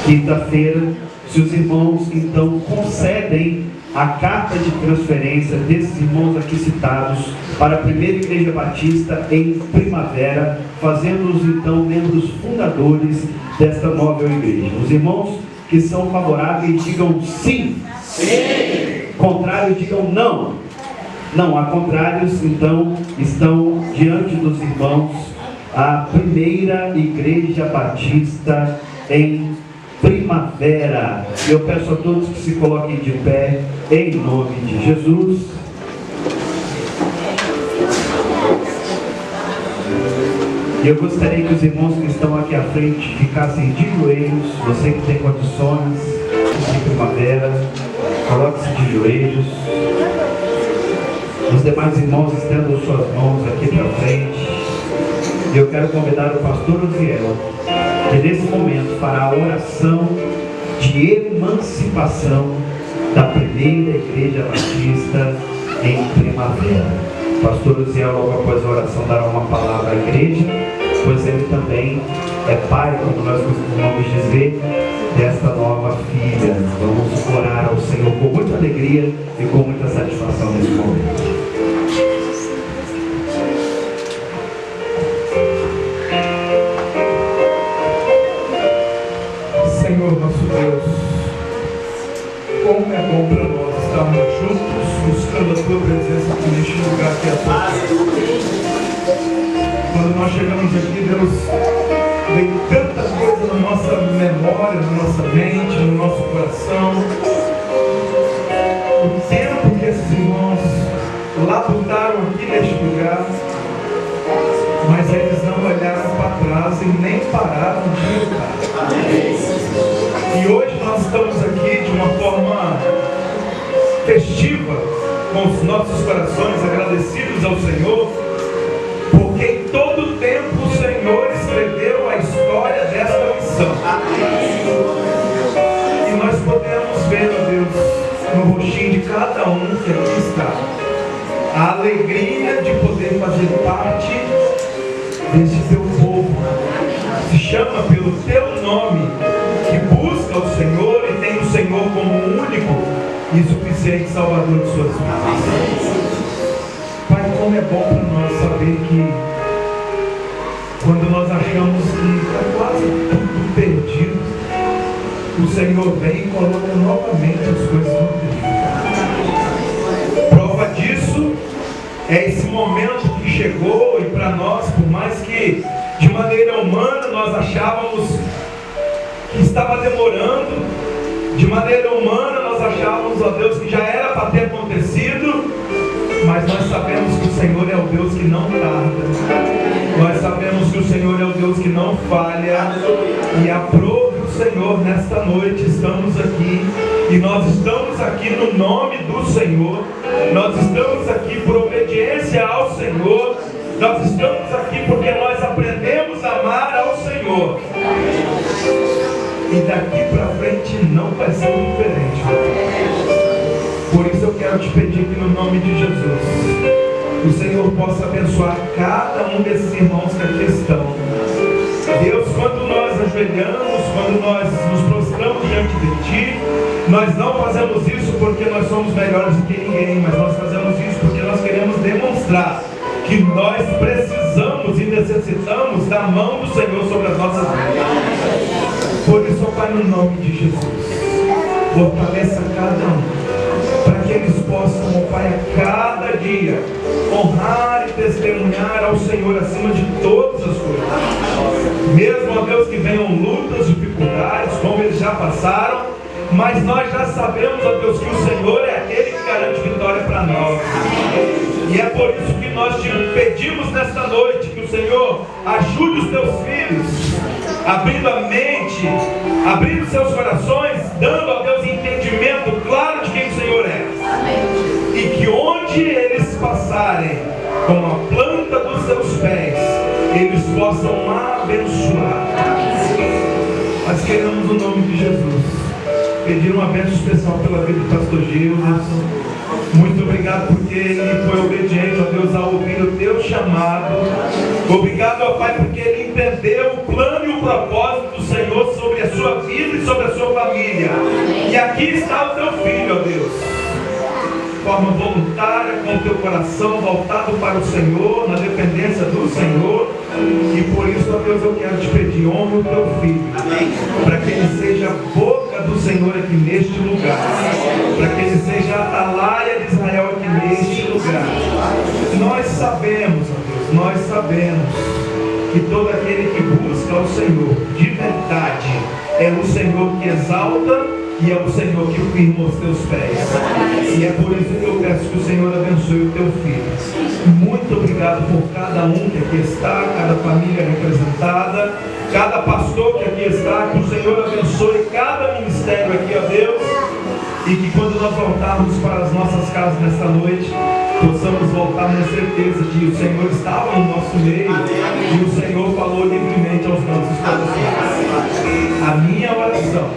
quinta-feira. Se os irmãos então concedem a carta de transferência desses irmãos aqui citados para a Primeira Igreja Batista em Primavera, fazendo-os então membros fundadores desta nova igreja. Os irmãos que são favoráveis digam sim. Sim. Contrário, digam não. Não, há contrários, então estão diante dos irmãos a Primeira Igreja Batista em Primavera. Eu peço a todos que se coloquem de pé em nome de Jesus. E eu gostaria que os irmãos que estão aqui à frente ficassem de joelhos. Você que tem condições de primavera, coloque-se de joelhos. Os demais irmãos estendam suas mãos aqui para frente. E eu quero convidar o pastor Osiel, que nesse momento fará a oração de emancipação da primeira igreja batista em Primavera. O pastor Osiel, logo após a oração, dará uma palavra à igreja, pois ele também é pai, como nós costumamos dizer, desta nova filha. Vamos orar ao Senhor com muita alegria e com muita satisfação nesse momento. Senhor nosso Deus, como é bom para nós estarmos juntos, buscando a Tua presença aqui neste lugar que é a Tua casa. Quando nós chegamos aqui, Deus, vem tanta coisa na nossa memória, na nossa mente, no nosso coração. O tempo que esses irmãos labutaram aqui neste lugar, mas eles não olharam para trás e nem pararam de lutar. E hoje nós estamos aqui de uma forma festiva, com os nossos corações agradecidos ao Senhor, porque em todo tempo o Senhor escreveu a história desta missão. E nós podemos ver, ó Deus, no rostinho de cada um que aqui está, a alegria de poder fazer parte desse teu povo, se chama pelo teu nome, que busca o Senhor e tem o Senhor como único e suficiente Salvador de suas vidas. Pai, como é bom para nós saber que quando nós achamos que está quase tudo perdido, o Senhor vem e coloca novamente as coisas no trilho. Prova disso é esse momento que chegou, e para nós, por mais que de maneira humana nós achávamos que estava demorando, de maneira humana nós achávamos, ó Deus, que já era para ter acontecido, mas nós sabemos que o Senhor é o Deus que não tarda, nós sabemos que o Senhor é o Deus que não falha, e aprove o Senhor nesta noite. Estamos aqui, e nós estamos aqui no nome do Senhor, nós estamos aqui por obediência ao Senhor, nós estamos aqui porque nós aprendemos a amar ao Senhor. E daqui para frente não vai ser diferente. Por isso eu quero te pedir que no nome de Jesus, o Senhor possa abençoar cada um desses irmãos que aqui estão. Deus, quando nós ajoelhamos, quando nós nos prostramos diante de Ti, nós não fazemos isso porque nós somos melhores do que ninguém, mas nós fazemos isso porque nós queremos demonstrar que nós precisamos e necessitamos da mão do Senhor sobre as nossas vidas. Por isso, Pai, no nome de Jesus, fortaleça cada um, para que eles possam, Pai, a cada dia honrar e testemunhar ao Senhor acima de todas as coisas. Mesmo, ó Deus, que venham lutas, dificuldades, como eles já passaram, mas nós já sabemos, ó Deus, que o Senhor é aquele que garante vitória para nós. E é por isso que nós te pedimos nesta noite que o Senhor ajude os teus filhos, abrindo a mente, abrindo seus corações, dando a Deus entendimento claro de quem o Senhor é. E que onde eles passarem com a planta dos seus pés, eles possam abençoar. Nós queremos o nome de Jesus pedir uma bênção especial pela vida do pastor Gilson. Muito obrigado porque ele foi obediente, ó Deus, ao ouvir o teu chamado. Obrigado, ó Pai, porque ele entendeu o plano e o propósito do Senhor sobre a sua vida e sobre a sua família. E aqui está o teu filho, ó Deus, de forma voluntária, com o teu coração voltado para o Senhor, na dependência do Senhor. E por isso, ó Deus, eu quero te pedir, honra o teu filho, para que ele seja a boca do Senhor aqui neste lugar, para que ele seja a atalaia de Israel aqui neste lugar. Nós sabemos, ó Deus, nós sabemos que todo aquele que busca o Senhor de verdade, é o Senhor que exalta E é o Senhor que firma os teus pés. E é por isso que eu peço que o Senhor abençoe o teu filho. Muito obrigado por cada um que aqui está, cada família representada, cada pastor que aqui está. Que o Senhor abençoe cada ministério aqui, ó Deus. E que quando nós voltarmos para as nossas casas nesta noite, possamos voltar na certeza de que o Senhor estava no nosso meio e o Senhor falou livremente aos nossos corações. A minha oração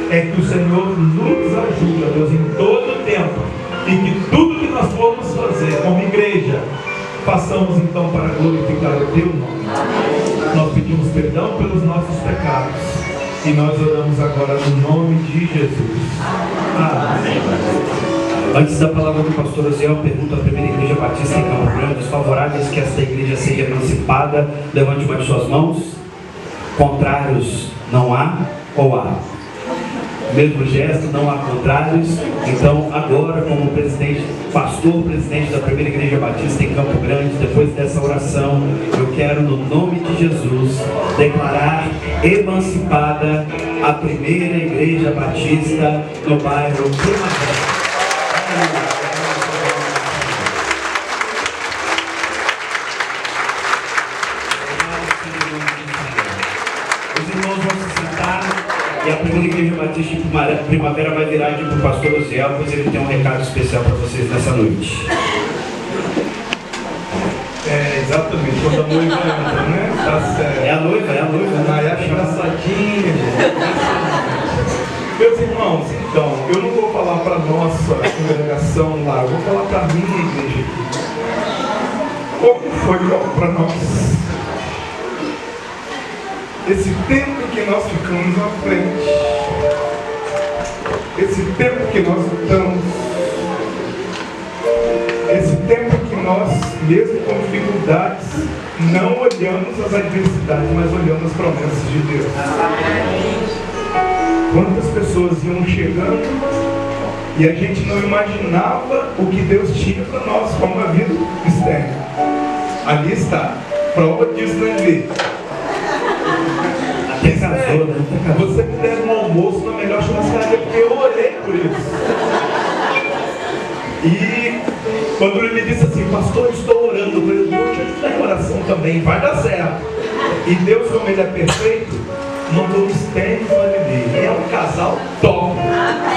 é que o Senhor nos ajude, Deus, em todo o tempo, e que tudo que nós formos fazer como igreja, façamos então para glorificar o teu nome. Nós pedimos perdão pelos nossos pecados e nós oramos agora no nome de Jesus. Amém. Antes da palavra do pastor Osiel, pergunto à Primeira Igreja Batista em Campo Grande: os favoráveis que esta igreja seja emancipada, levante uma de suas mãos. Contrários não há ou há? Mesmo gesto, não há contrários. Então agora, como pastor presidente da Primeira Igreja Batista em Campo Grande, depois dessa oração, eu quero, no nome de Jesus, declarar emancipada a Primeira Igreja Batista no bairro Primavera. Os irmãos vão se sentar e a Primeira Igreja Batista de Primavera vai virar aqui para o pastor Osiel, pois ele tem um recado especial para vocês nessa noite. Exatamente, quando a noiva entra, né? Tá certo. É a noiva. Aí é engraçadinha. Meus irmãos, então, eu não vou falar para a nossa congregação lá, eu vou falar para a minha igreja aqui. Como foi para nós esse tempo que nós ficamos à frente, esse tempo que nós lutamos, esse tempo que nós, mesmo com dificuldades, não olhamos as adversidades, mas olhamos as promessas de Deus. Quantas pessoas iam chegando e a gente não imaginava o que Deus tinha para nós como a vida externa. Ali está, prova disso na igreja. Você me deve um almoço na melhor churrascaria, porque eu orei por isso. E quando ele me disse assim: pastor, eu estou orando, eu falei: vou te ajudar em oração também, vai dar certo. E Deus, como ele é perfeito, mandou os tênis para ele. É um casal top.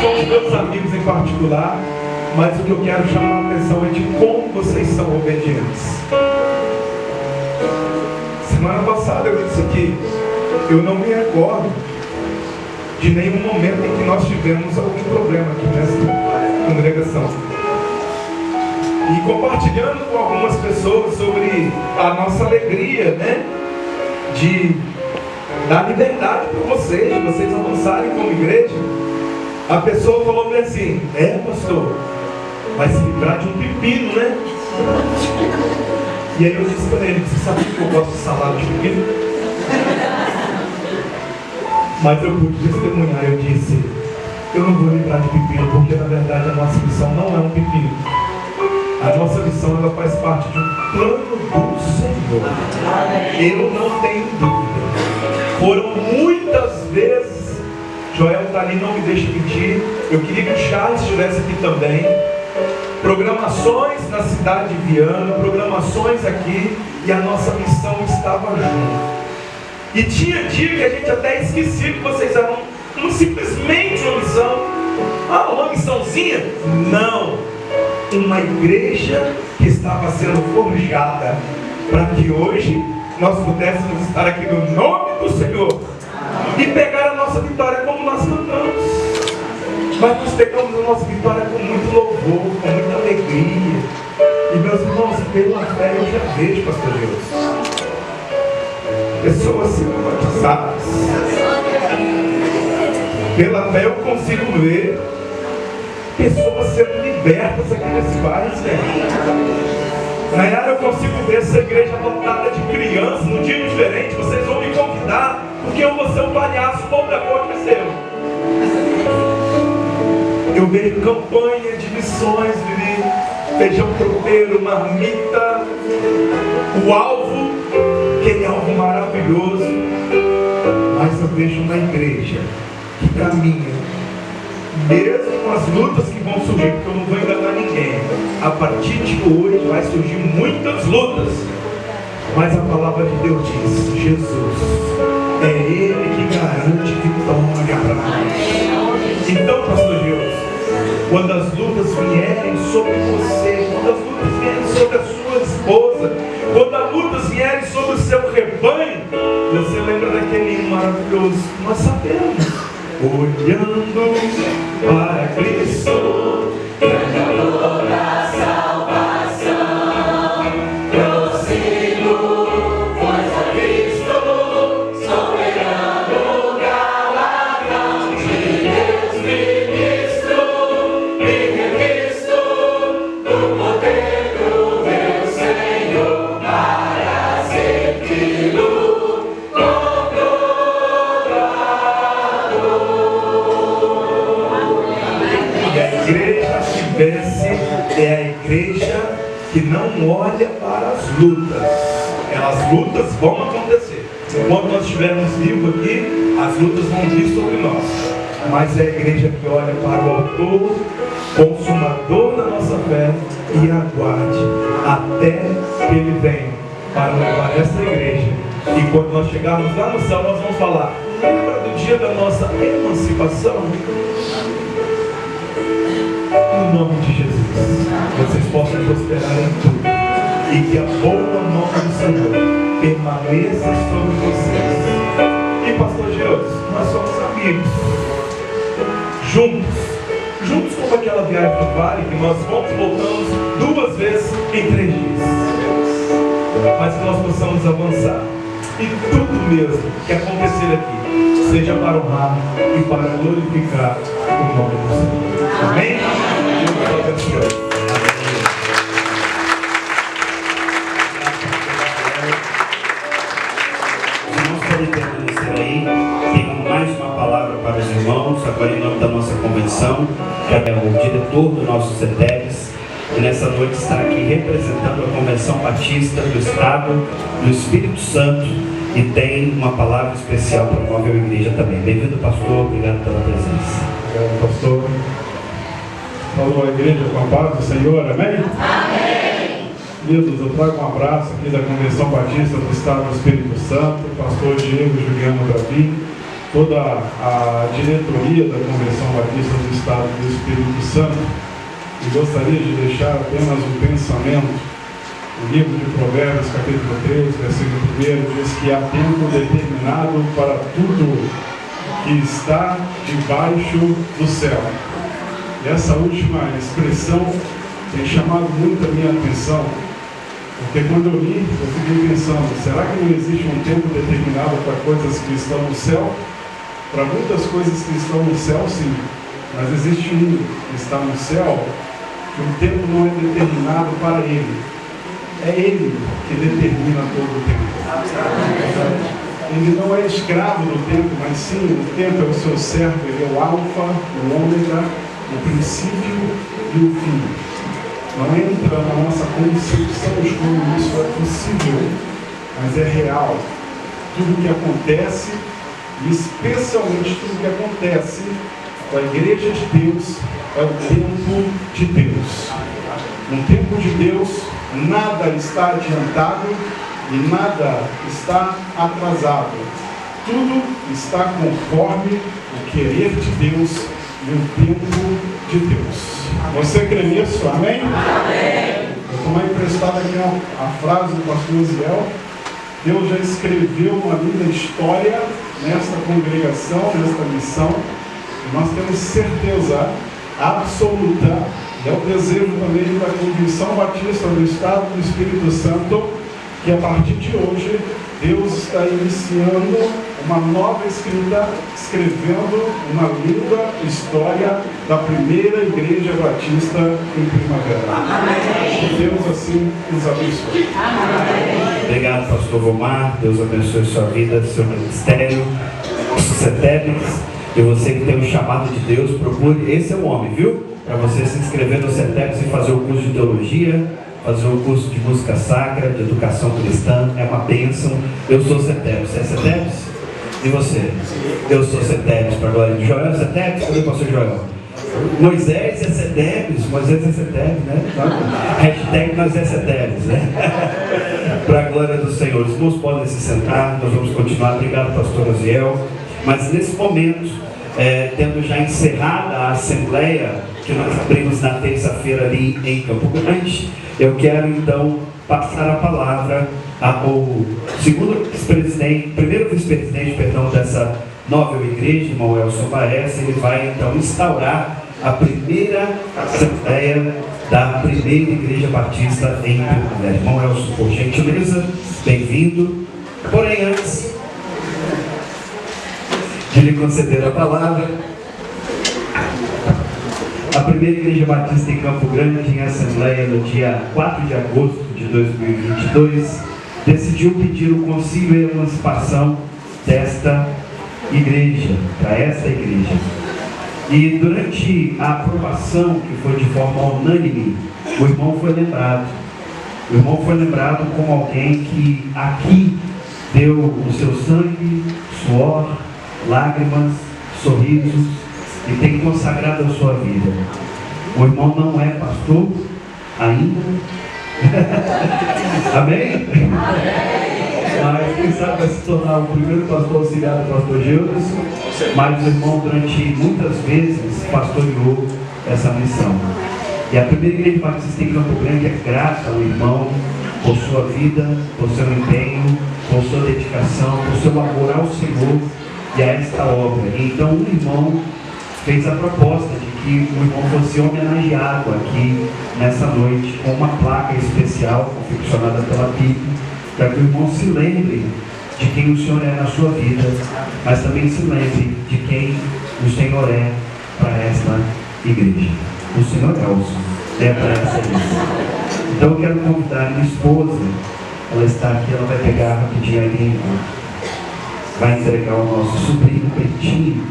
São os meus amigos em particular, mas o que eu quero chamar a atenção é de como vocês são obedientes. Semana passada eu disse que eu não me recordo de nenhum momento em que nós tivemos algum problema aqui nessa congregação. E compartilhando com algumas pessoas sobre a nossa alegria, né? De dar liberdade para vocês avançarem como igreja. A pessoa falou bem assim: pastor, vai se livrar de um pepino, né? E aí eu disse para ele: você sabe que eu gosto de salada de pepino? Mas eu pude testemunhar, eu disse: eu não vou livrar de pepino, porque na verdade a nossa missão não é um pepino. A nossa missão, ela faz parte de um plano do Senhor. Eu não tenho dúvida. Foram muitas vezes, Joel está ali, não me deixa mentir, eu queria que o Charles estivesse aqui também, programações na cidade de Viana, programações aqui, e a nossa missão estava junto. E tinha dia que a gente até esquecia que vocês eram simplesmente uma missão. Uma missãozinha? Não. Uma igreja que estava sendo forjada para que hoje nós pudéssemos estar aqui no nome do Senhor e pegar a nossa vitória como nós cantamos. Mas nós pegamos a nossa vitória com muito louvor, com muita alegria. E meus irmãos, pela fé eu já vejo, pastor Deus, pessoas sendo batizadas. Pela fé eu consigo ver pessoas sendo libertas aqui nesse bairro, Na área eu consigo ver essa igreja lotada de crianças, num dia diferente. Vocês vão me convidar, porque eu vou ser um palhaço, o povo da cor cresceu. Eu vejo campanha de missões, feijão tropeiro, marmita, o alvo, aquele alvo maravilhoso. Mas eu vejo uma igreja que caminha mesmo com as lutas que vão surgir, porque eu não vou enganar ninguém. A partir de hoje vai surgir muitas lutas, mas a palavra de Deus diz: Jesus, é Ele que garante vitória para nós. Então, pastor Deus, quando as lutas vierem sobre você, quando as lutas vierem sobre a sua esposa, quando as lutas vierem sobre o seu rebanho, você lembra daquele hino maravilhoso? Nós sabemos. Olhando para Cristo, ganhador da salvação, prossigo, pois a Cristo, soberano galardão de Deus ministro, e revisto do poder do meu Senhor para servi-lo. É a igreja que não olha para as lutas. As lutas vão acontecer. Quando nós estivermos vivos aqui, as lutas vão vir sobre nós. Mas é a igreja que olha para o autor, consumador da nossa fé e aguarde até que ele venha para levar essa igreja. E quando nós chegarmos lá no céu, nós vamos falar: lembra do dia da nossa emancipação? No nome de Jesus, vocês possam prosperar em tudo e que a boa nova do Senhor permaneça sobre vocês. E pastor Jesus, nós somos amigos, juntos como aquela viagem do vale que nós vamos e voltamos 2 vezes em 3 dias, mas que nós possamos avançar e tudo mesmo que acontecer aqui seja para honrar e para glorificar o nome do Senhor. Amém? Deus abençoe. Tem mais uma palavra para os irmãos, agora em nome da nossa convenção, que é o diretor do nosso CETEBS, que nessa noite está aqui representando a Convenção Batista do Estado do Espírito Santo e tem uma palavra especial para a nova igreja também. Bem-vindo, pastor, obrigado pela presença. Obrigado, pastor. Falou a igreja com a paz do Senhor, amém? Amém! Queridos, eu trago um abraço aqui da Convenção Batista do Estado do Espírito Santo, pastor Diego Juliano Davi, toda a diretoria da Convenção Batista do Estado do Espírito Santo. E gostaria de deixar apenas um pensamento. O livro de Provérbios, capítulo 3, versículo 1, diz que há tempo determinado para tudo que está debaixo do céu. E essa última expressão tem chamado muito a minha atenção, porque quando eu li, eu fiquei pensando: será que não existe um tempo determinado para coisas que estão no céu? Para muitas coisas que estão no céu, sim, mas existe um que está no céu, que o tempo não é determinado para ele. É ele que determina todo o tempo. Ele não é escravo do tempo, mas sim, o tempo é o seu servo. Ele é o alfa, o ômega, o princípio e o fim. Não entra na nossa concepção de como isso é possível, mas é real. Tudo que acontece, e especialmente tudo que acontece com a igreja de Deus, é o tempo de Deus. No tempo de Deus, nada está adiantado e nada está atrasado. Tudo está conforme o querer de Deus e o tempo de Deus. Você crê nisso? Amém? Amém. Eu tomei emprestado aqui a frase do pastor Ziel. Deus já escreveu uma linda história nesta congregação, nesta missão. E nós temos certeza absoluta, e é o desejo também da Convenção Batista do Estado do Espírito Santo, que a partir de hoje Deus está iniciando uma nova escrita, escrevendo uma linda história da primeira igreja batista em Primavera. Amém. Que Deus assim nos abençoe. Amém. Obrigado, pastor Vomar. Deus abençoe sua vida, seu ministério, CETEBS. E você que tem um chamado de Deus, procure. Esse é o homem, viu? Para você se inscrever no CETEBS e fazer o curso de teologia, fazer o curso de música sacra, de educação cristã. É uma bênção. Eu sou CETEBS. Você é CETEBS? E você? Eu sou CETEBS, para a glória de Joel. CETEBS? Cadê o pastor Joel? Moisés é Cetebes, né? Hashtag nós é Cetebes, né? Para a glória do Senhor. Os irmãos podem se sentar, nós vamos continuar. Obrigado, pastor Aziel. Mas nesse momento, tendo já encerrada a assembleia que nós abrimos na terça-feira ali em Campo Grande, eu quero então passar a palavra ao primeiro vice-presidente, dessa nova igreja, irmão Elson Baez. Ele vai então instaurar a primeira assembleia da primeira igreja batista em Primavera. Irmão Elson, por gentileza, bem-vindo. Porém, antes de lhe conceder a palavra, a primeira igreja batista em Campo Grande, em assembleia no dia 4 de agosto de 2022, decidiu pedir o concílio e a emancipação desta igreja, para esta igreja. E durante a aprovação, que foi de forma unânime, o irmão foi lembrado. O irmão foi lembrado como alguém que aqui deu o seu sangue, suor, lágrimas, sorrisos e tem consagrado a sua vida. O irmão não é pastor ainda. Amém? Mas quem sabe vai se tornar o primeiro pastor auxiliar do pastor Gilson. Mas o irmão durante muitas vezes pastoreou essa missão. E a primeira igreja batista em Campo Grande é grata ao irmão por sua vida, por seu empenho, por sua dedicação, por seu amor ao Senhor e a esta obra. E então o irmão fez a proposta de que o irmão fosse homenageado aqui nessa noite com uma placa especial confeccionada pela PIB, para que o irmão se lembre de quem o Senhor é na sua vida, mas também se lembre de quem o Senhor é para esta igreja. O Senhor é para essa igreja. Então eu quero convidar minha esposa, ela está aqui, ela vai pegar rapidinho ali, vai entregar o nosso sobrinho Petinho,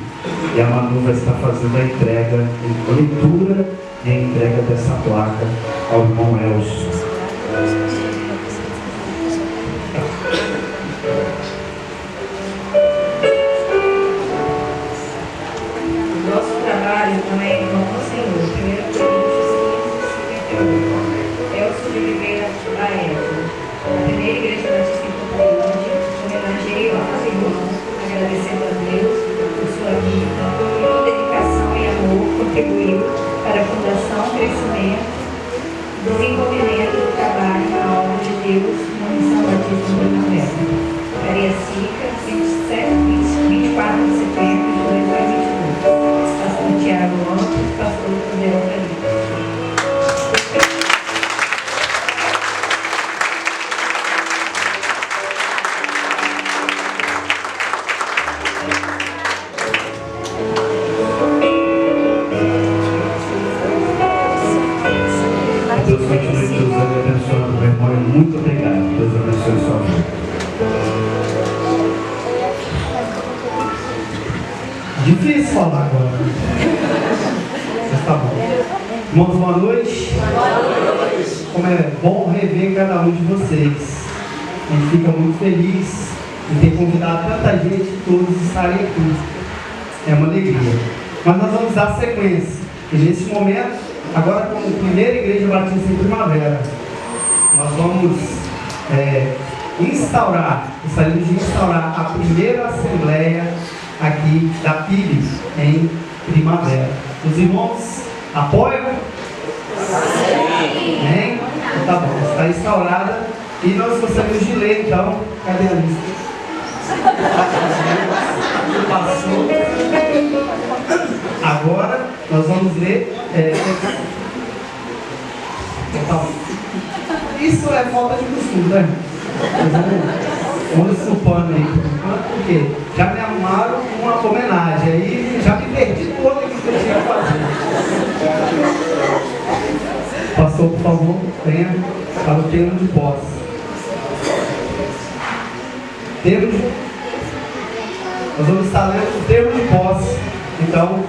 e a Manu vai estar fazendo a entrega, a leitura e a entrega dessa placa ao irmão Elson. Nosso trabalho também é irmão do Senhor. 1 Coríntios 15, 51. Elson de Oliveira Baez. A primeira igreja batista em Campo Grande homenageia ao Senhor, agradecendo a Deus por sua vida e com dedicação e amor contribuiu para a fundação, crescimento, desenvolvimento do trabalho na obra de Deus na Missão Batista em Primavera. Cariacica, 24 de setembro de 2022. Pastor Tiago Lopes, pastor Fidel Felipe. Deus continue te usando e abençoando, meu irmão. Muito obrigado. Deus abençoe sua vida. Difícil falar agora. Mas tá bom. Irmãos, boa noite. Como é bom rever cada um de vocês. A gente fica muito feliz de ter convidado tanta gente e todos estarem aqui. É uma alegria. Mas nós vamos dar sequência. E nesse momento, agora como primeira igreja batista em Primavera, nós vamos gostaríamos de instaurar a primeira assembleia aqui da PIB em Primavera. Os irmãos apoiam? Amém? Então, tá bom, está instaurada e nós gostaríamos de ler então, cadê a lista? Passou. Agora nós vamos ler. Então, isso é falta de costume, né? Vamos supor aí, porque já me arrumaram uma homenagem, aí já me perdi todo o que eu tinha que fazer. Pastor, por favor, venha para o termo de posse. Nós vamos estar lendo o termo de posse. Então,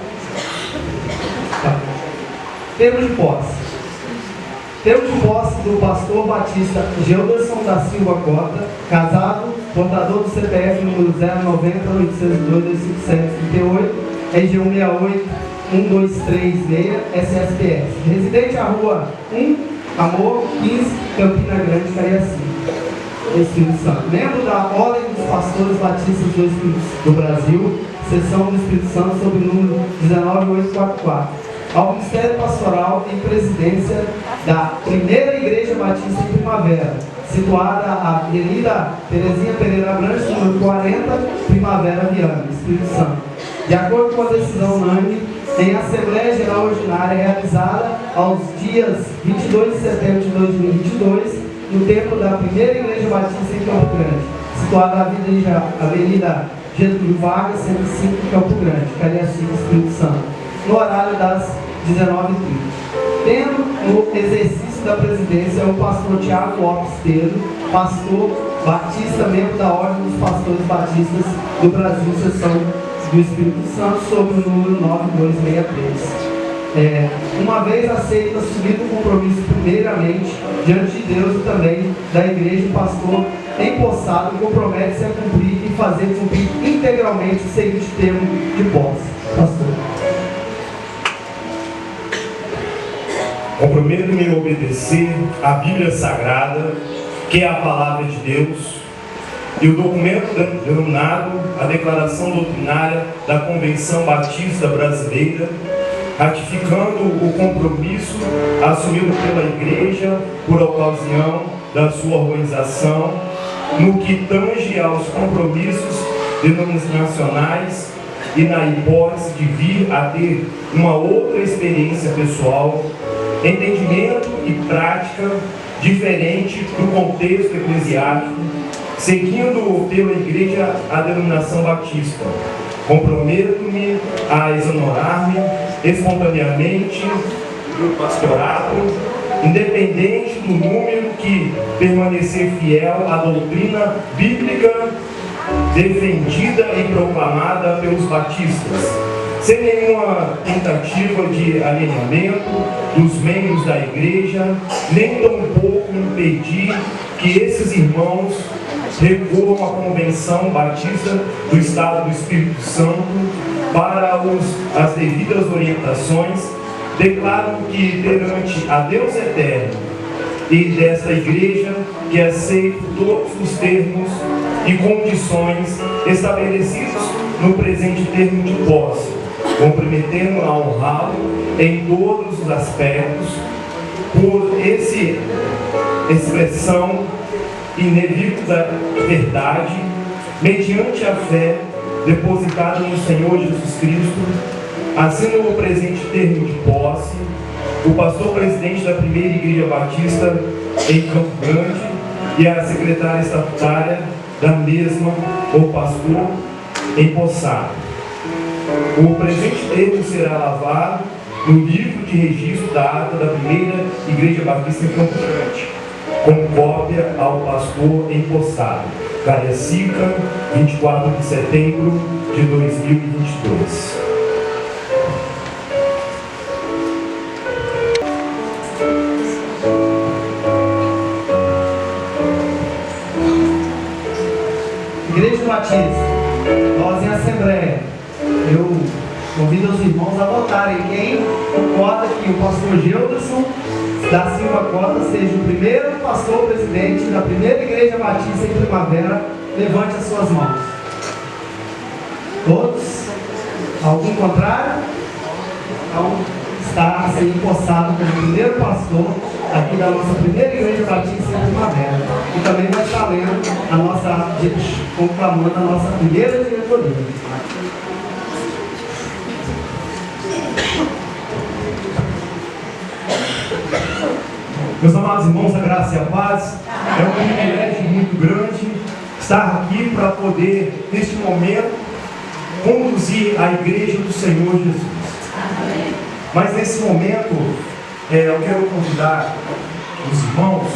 termo de posse. Termo de posse do pastor batista Gelderson da Silva Cota, casado, portador do CPF número 090-802-5738, RG 168, 1236 SSPS. Residente à Rua 1, Amor, 15, Campina Grande, Cariacica, Espírito Santo. Membro da Ordem dos Pastores Batistas do Brasil, Seção do Espírito Santo, sob o número 19844. Ao Ministério Pastoral e Presidência da Primeira Igreja Batista em Primavera, situada na Avenida Terezinha Pereira Branches, número 40, Primavera, Viana, Espírito Santo. De acordo com a decisão unânime, em Assembleia Geral Ordinária realizada aos dias 22 de setembro de 2022, no templo da Primeira Igreja Batista em Campo Grande, situada na Avenida Getúlio Vargas, 105, Campo Grande, Cariacica, Espírito Santo, no horário das 19h30. Tendo no exercício da presidência o pastor Tiago Lopes Pedro, pastor batista, membro da Ordem dos Pastores Batistas do Brasil, Seção do Espírito Santo, sob o número 9263. Uma vez aceito, assumido o compromisso primeiramente diante de Deus e também da igreja, o pastor empossado compromete-se a cumprir e fazer cumprir integralmente o seguinte termo de posse. Pastor. Comprometo-me a obedecer à Bíblia Sagrada, que é a Palavra de Deus, e o documento denominado a Declaração Doutrinária da Convenção Batista Brasileira, ratificando o compromisso assumido pela Igreja por ocasião da sua organização, no que tange aos compromissos denominacionais e na hipótese de vir a ter uma outra experiência pessoal, entendimento e prática diferente do contexto eclesiástico, seguindo pela Igreja a denominação batista. Comprometo-me a exonerar-me espontaneamente do pastorado, independente do número que permanecer fiel à doutrina bíblica defendida e proclamada pelos batistas, sem nenhuma tentativa de alinhamento dos membros da igreja, nem tampouco impedir que esses irmãos recorram à Convenção Batista do Estado do Espírito Santo para as devidas orientações. Declaro que perante a Deus eterno e desta igreja, que aceito todos os termos e condições estabelecidos no presente termo de posse, comprometendo a honrá-lo em todos os aspectos, por expressão inequívoca da verdade, mediante a fé depositada no Senhor Jesus Cristo. Assino o presente termo de posse, o pastor presidente da Primeira Igreja Batista em Campo Grande e a secretária estatutária da mesma, o pastor empossado. O presente termo será lavado no livro de registro da ata da Primeira Igreja Batista em Campo Grande, com cópia ao pastor empossado. Cariacica, 24 de setembro de 2022. Igreja Batista, nós em Assembleia, eu convido os irmãos a votarem quem concorda que o pastor Gelderson da Silva Costa seja o primeiro pastor presidente da Primeira Igreja Batista em Primavera. Levante as suas mãos. Todos? Algum contrário? Então, está a ser empossado como primeiro pastor aqui da nossa Primeira Igreja Batista em Primavera. E também vai estar lendo a nossa, conclamando a nossa primeira diretoria. Meus amados irmãos, a graça e a paz, é um privilégio muito grande estar aqui para poder, neste momento, conduzir a igreja do Senhor Jesus. Mas nesse momento, eu quero convidar os irmãos,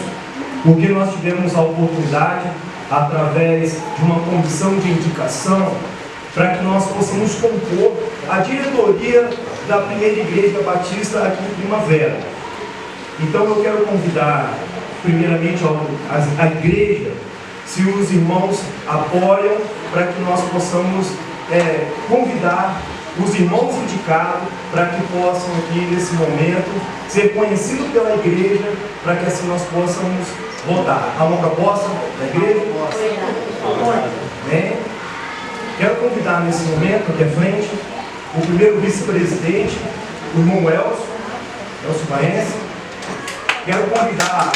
porque nós tivemos a oportunidade, através de uma comissão de indicação, para que nós possamos compor a diretoria da Primeira Igreja Batista aqui em Primavera. Então eu quero convidar, primeiramente, a igreja, se os irmãos apoiam, para que nós possamos convidar os irmãos indicados para que possam aqui nesse momento ser conhecidos pela igreja, para que assim nós possamos votar. A honra possa da igreja? Amém? Quero convidar nesse momento aqui à frente o primeiro vice-presidente, o irmão Elcio Baense. Quero convidar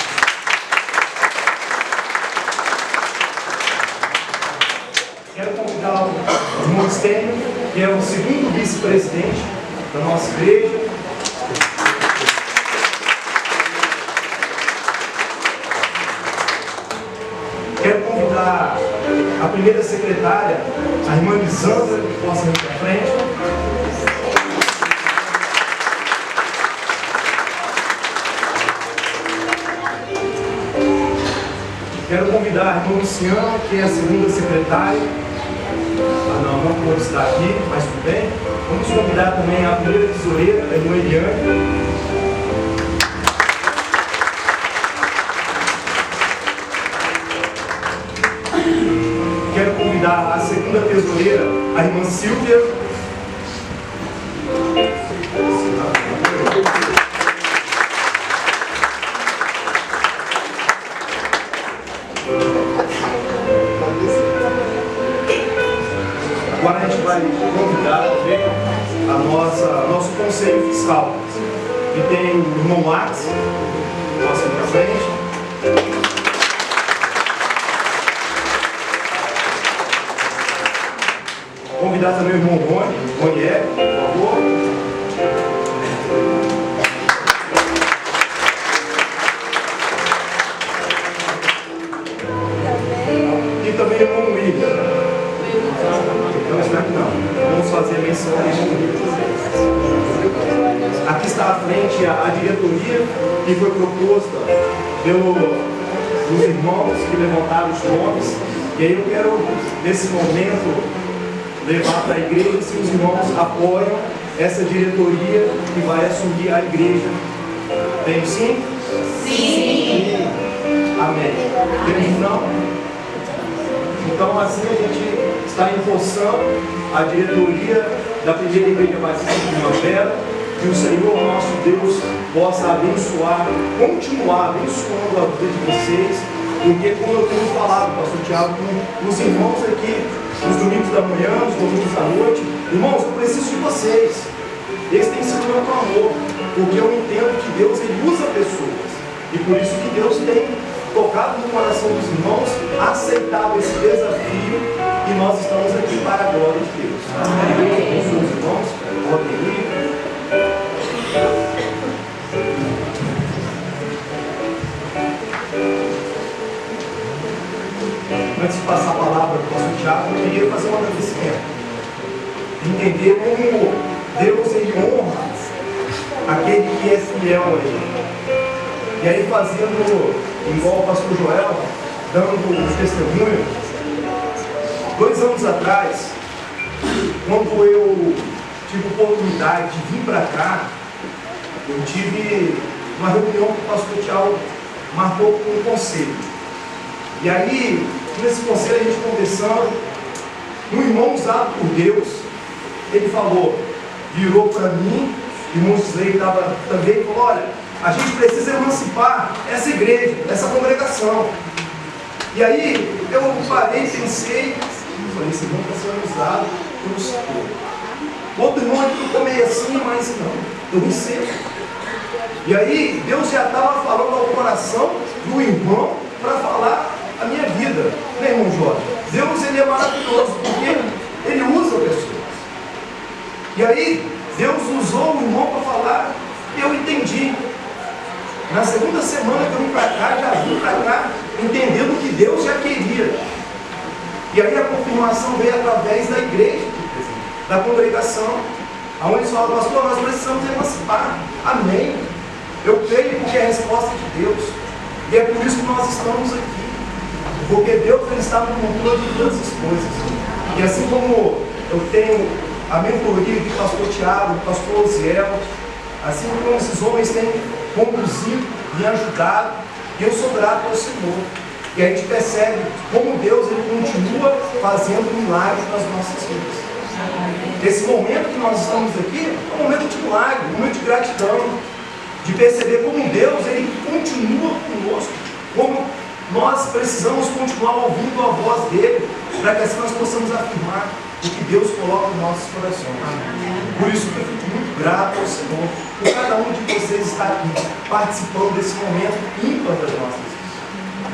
o irmão Stênio, que é o segundo vice-presidente da nossa igreja. Quero convidar a primeira secretária, a irmã Lisandra, que possa vir para frente. Quero convidar a irmã Luciana, que é a segunda secretária. Não pode estar aqui, mas tudo bem. Vamos convidar também a primeira tesoureira, a irmã Eliane. Quero convidar a segunda tesoureira, a irmã Silvia. Agora a gente vai convidar também nosso conselho fiscal, que tem o irmão Max, posso ir para frente. Convidar também o irmão Rony, por favor. E também o irmão William. Não, espero que não. Vamos fazer a menção ao irmão William. Aqui está à frente a diretoria que foi proposta pelos irmãos que levantaram os nomes. E aí eu quero, nesse momento, levar para a igreja se os irmãos apoiam essa diretoria que vai assumir a igreja. Tem sim? Sim. Amém. Temos não? Então assim a gente está empossando a diretoria da primeira igreja batista de Primavera, que o Senhor nosso Deus possa abençoar, continuar abençoando a vida de vocês, porque como eu tenho falado, pastor Tiago, com os irmãos aqui, nos domingos da manhã, nos domingos da noite, irmãos, eu preciso de vocês. Esse tem sido meu clamor, porque eu entendo que Deus ele usa pessoas, e por isso que Deus tem tocado no coração dos irmãos, aceitado esse desafio, e nós estamos aqui para a glória de Deus. Amém. Os irmãos, podem ir. Antes de passar a palavra para o pastor Tiago, eu queria fazer um agradecimento. Entender como Deus ele honra aquele que é fiel a Ele. E aí fazendo igual o pastor Joel, dando um testemunho. 2 anos atrás, quando eu tive oportunidade de vir para cá, eu tive uma reunião que o pastor Tiago marcou com um conselho. E aí, nesse conselho a gente conversando, um irmão usado por Deus, ele falou, virou para mim, e o irmão Gisley estava também, e falou, olha, a gente precisa emancipar essa igreja, essa congregação. E aí, eu parei, pensei, falei, esse irmão está sendo usado pelo Senhor. Outro irmão aqui ficou meio assim, mas não, eu me sei. E aí, Deus já estava falando ao coração do irmão para falar a minha vida, né, irmão Jorge? Deus ele é maravilhoso, porque ele usa pessoas. E aí, Deus usou o irmão para falar, e eu entendi. Na segunda semana que eu vim para cá, já vim para cá, entendendo que Deus já queria. E aí a confirmação veio através da igreja, da congregação, aonde eles falam, pastor, nós precisamos emancipar. Amém. Eu creio porque é a resposta de Deus. E é por isso que nós estamos aqui. Porque Deus ele está no controle de todas as coisas. E assim como eu tenho a mentoria de pastor Tiago, pastor Osiel, assim como esses homens têm conduzido, me ajudado, e eu sou grato ao Senhor. E a gente percebe como Deus ele continua fazendo milagres nas nossas vidas. Esse momento que nós estamos aqui é um momento de milagre, um momento de gratidão, de perceber como Deus, Ele continua conosco, como nós precisamos continuar ouvindo a voz dEle, para que assim nós possamos afirmar o que Deus coloca nos nossos corações. Por isso que eu fico muito grato ao Senhor, por cada um de vocês estar aqui, participando desse momento ímpar das nossas vidas.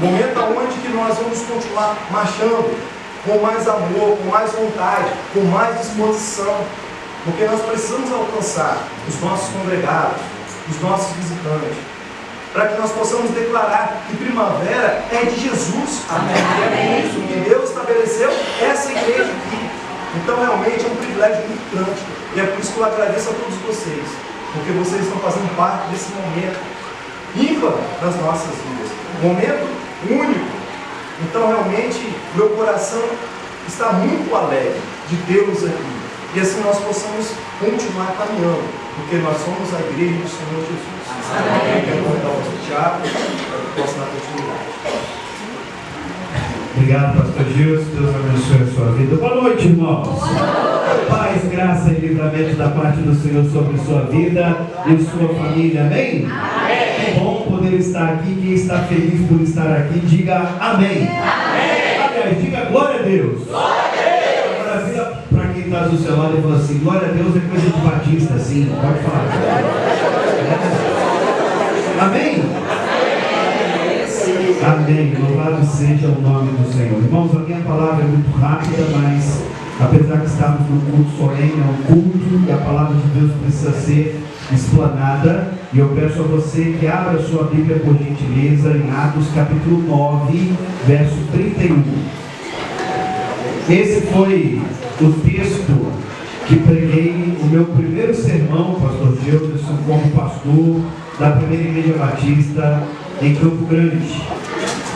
Momento onde que nós vamos continuar marchando com mais amor, com mais vontade, com mais disposição, porque nós precisamos alcançar os nossos congregados, os nossos visitantes, para que nós possamos declarar que primavera é de Jesus. Amém. E é por isso que Deus estabeleceu essa igreja aqui. Então realmente é um privilégio muito grande. E é por isso que eu agradeço a todos vocês, porque vocês estão fazendo parte desse momento ímpar das nossas vidas. Momento único. Então realmente meu coração está muito alegre de tê-los aqui. E assim nós possamos continuar caminhando, porque nós somos a igreja do Senhor Jesus. Eu quero convidar o pastor Tiago para que possa dar continuidade. Obrigado, pastor Gilson. Deus abençoe a sua vida. Boa noite, irmãos. Paz, graça e livramento da parte do Senhor sobre sua vida e sua família. Amém? É bom poder estar aqui. Quem está feliz por estar aqui, diga amém. Aliás, diga glória a Deus. Agora vira para quem está do seu lado e fala assim: glória a Deus é coisa de batista, sim. Pode falar. Amém? Amém. Louvado seja o nome do Senhor. Irmãos, a minha palavra é muito rápida, mas apesar de estarmos num culto solene, é um culto e a palavra de Deus precisa ser explanada. E eu peço a você que abra sua Bíblia, por gentileza, em Atos capítulo 9, verso 31. Esse foi o texto que preguei o meu primeiro sermão, pastor Gilson, como pastor da primeira igreja batista em Campo Grande.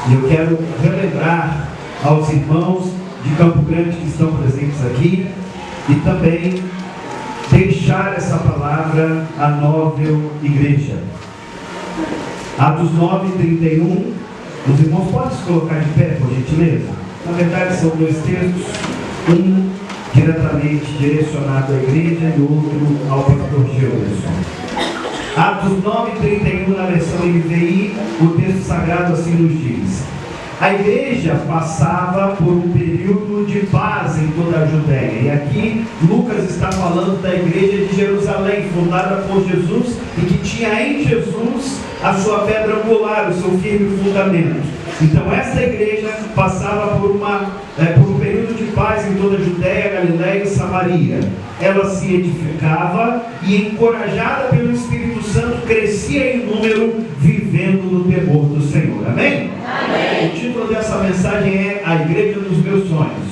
E eu quero relembrar aos irmãos de Campo Grande que estão presentes aqui e também deixar essa palavra à Novel Igreja. Atos 9, 31. Os irmãos podem se colocar de pé, por gentileza? Na verdade são dois textos, um diretamente direcionado à igreja e outro ao pastor Gilson. Atos 9, 31, na versão NVI, o texto sagrado assim nos diz: a igreja passava por um período de paz em toda a Judéia. E aqui Lucas está falando da igreja de Jerusalém, fundada por Jesus e que tinha em Jesus a sua pedra angular, o seu firme fundamento. Então esta igreja passava por um período de paz em toda a Judéia, Galiléia e Samaria. Ela se edificava e, encorajada pelo Espírito Santo, crescia em número, vivendo no temor do Senhor. Amém? Amém. O título dessa mensagem é A Igreja dos Meus Sonhos.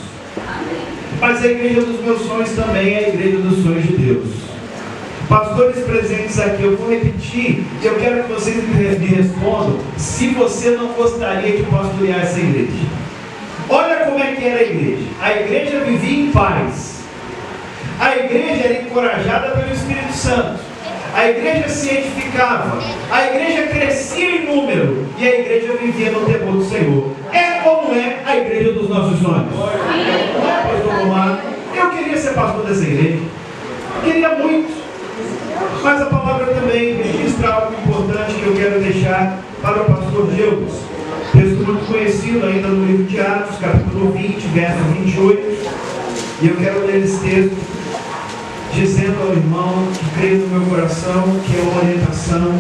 Mas a igreja dos meus sonhos também é a igreja dos sonhos de Deus. Pastores presentes aqui, eu vou repetir e eu quero que vocês me respondam se você não gostaria de pastorear essa igreja. Olha como é que era a igreja. A igreja vivia em paz. A igreja era encorajada pelo Espírito Santo. A igreja se edificava. A igreja crescia em número. E a igreja vivia no temor do Senhor. É como é a igreja dos nossos sonhos. Não é, pastor Romano? Eu queria ser pastor dessa igreja. Queria muito. Mas a palavra também registra algo importante que eu quero deixar para o pastor Deus. Texto muito conhecido ainda no livro de Atos, capítulo 20, verso 28. E eu quero ler esse texto dizendo ao irmão que crê no meu coração que é uma orientação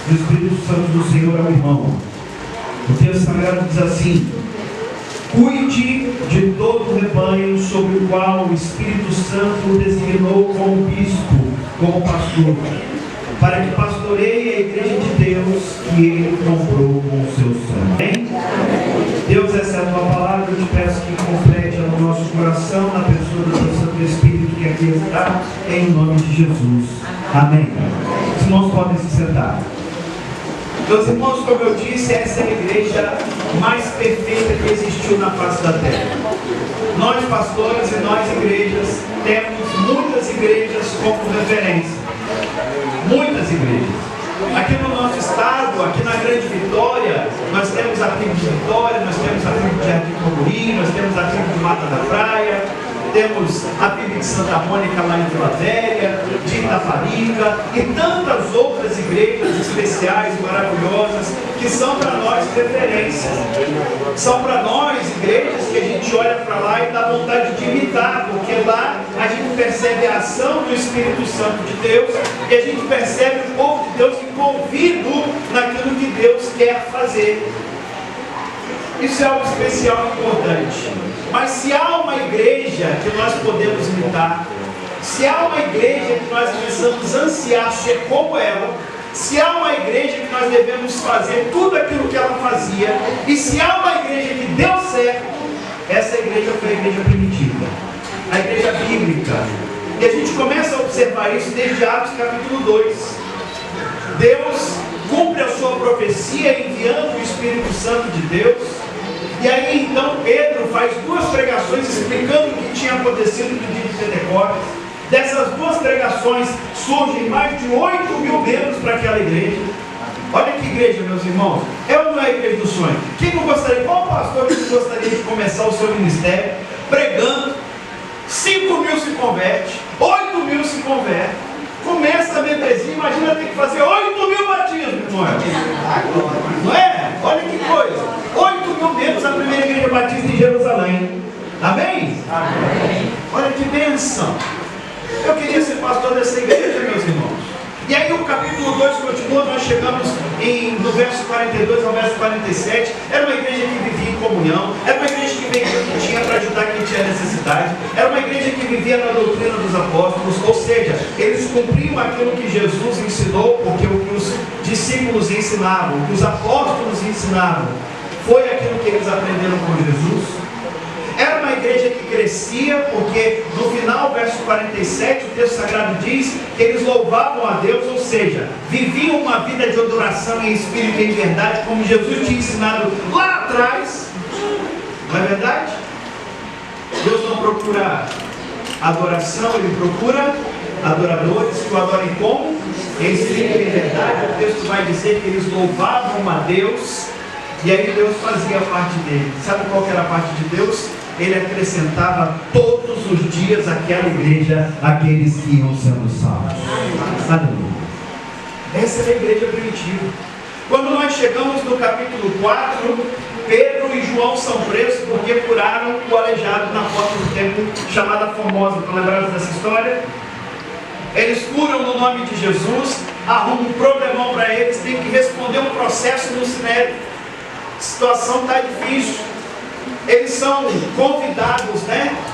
do Espírito Santo do Senhor ao irmão. O texto sagrado diz assim: cuide de todo o rebanho sobre o qual o Espírito Santo o designou como bispo, como pastor, para que pastoreie a igreja de Deus que ele comprou com o seu sangue. Amém? Deus, essa é a tua palavra, eu te peço que complete no nosso coração, na pessoa do teu Santo Espírito que aqui está, em nome de Jesus. Amém. Os irmãos podem se sentar. Meus irmãos, como eu disse, essa é a igreja mais perfeita que existiu na face da terra. Nós, pastores e nós, igrejas, temos muitas igrejas como referência. Muitas igrejas. Aqui no nosso estado, aqui na Grande Vitória, nós temos a tribo de Vitória, nós temos a tribo de Jardim Camburi, nós temos a tribo de Mata da Praia, temos a PIB de Santa Mônica lá em Vila Velha, de Itaparica e tantas outras igrejas especiais e maravilhosas que são para nós referências. São para nós igrejas que a gente olha para lá e dá vontade de imitar, porque lá a gente percebe a ação do Espírito Santo de Deus e a gente percebe o povo de Deus envolvido naquilo que Deus quer fazer. Isso é algo especial e importante. Mas se há uma igreja que nós podemos imitar, se há uma igreja que nós precisamos ansiar ser como ela, se há uma igreja que nós devemos fazer tudo aquilo que ela fazia, e se há uma igreja que deu certo, essa igreja foi a igreja primitiva, a igreja bíblica. E a gente começa a observar isso desde Atos capítulo 2. Deus cumpre a sua profecia enviando o Espírito Santo de Deus. E aí então Pedro faz 2 pregações explicando o que tinha acontecido no dia de Pentecostes. Dessas 2 pregações surgem mais de 8 mil membros para aquela igreja. Olha que igreja, meus irmãos. É ou não é a igreja do sonho? Quem não gostaria, qual pastor que gostaria de começar o seu ministério pregando? 5 mil se converte, 8 mil se converte. Começa a membresia, imagina ter que fazer 8 mil batismos, irmão. Não é? Olha que coisa. 8 mil membros da primeira igreja batista em Jerusalém. Amém? Amém. Olha que bênção. Eu queria ser pastor dessa igreja, meus irmãos. E aí o capítulo 2 continua, nós chegamos no verso 42 ao verso 47. Era uma igreja que vivia em comunhão, era uma igreja que vendia o que tinha para ajudar quem tinha necessidade, era uma igreja que vivia na doutrina dos apóstolos, ou seja, eles cumpriam aquilo que Jesus ensinou, porque o que os discípulos ensinavam, o que os apóstolos ensinavam, foi aquilo que eles aprenderam com Jesus. Era uma igreja que crescia, porque no final, verso 47, o texto sagrado diz que eles louvavam a Deus, ou seja, viviam uma vida de adoração em espírito e em verdade, como Jesus tinha ensinado lá atrás. Não é verdade? Deus não procura adoração, Ele procura adoradores que o adorem como? Em espírito e em verdade. O texto vai dizer que eles louvavam a Deus, e aí Deus fazia a parte dele. Sabe qual que era a parte de Deus? Ele acrescentava todos os dias àquela igreja aqueles que iam sendo salvos. Aleluia. Essa é a igreja primitiva. Quando nós chegamos no capítulo 4, Pedro e João são presos porque curaram o aleijado na porta do templo chamada Formosa. Estão lembrados dessa história? Eles curam no nome de Jesus, arrumam um problemão para eles, tem que responder um processo no Sinédrio. A situação está difícil. Eles são convidados,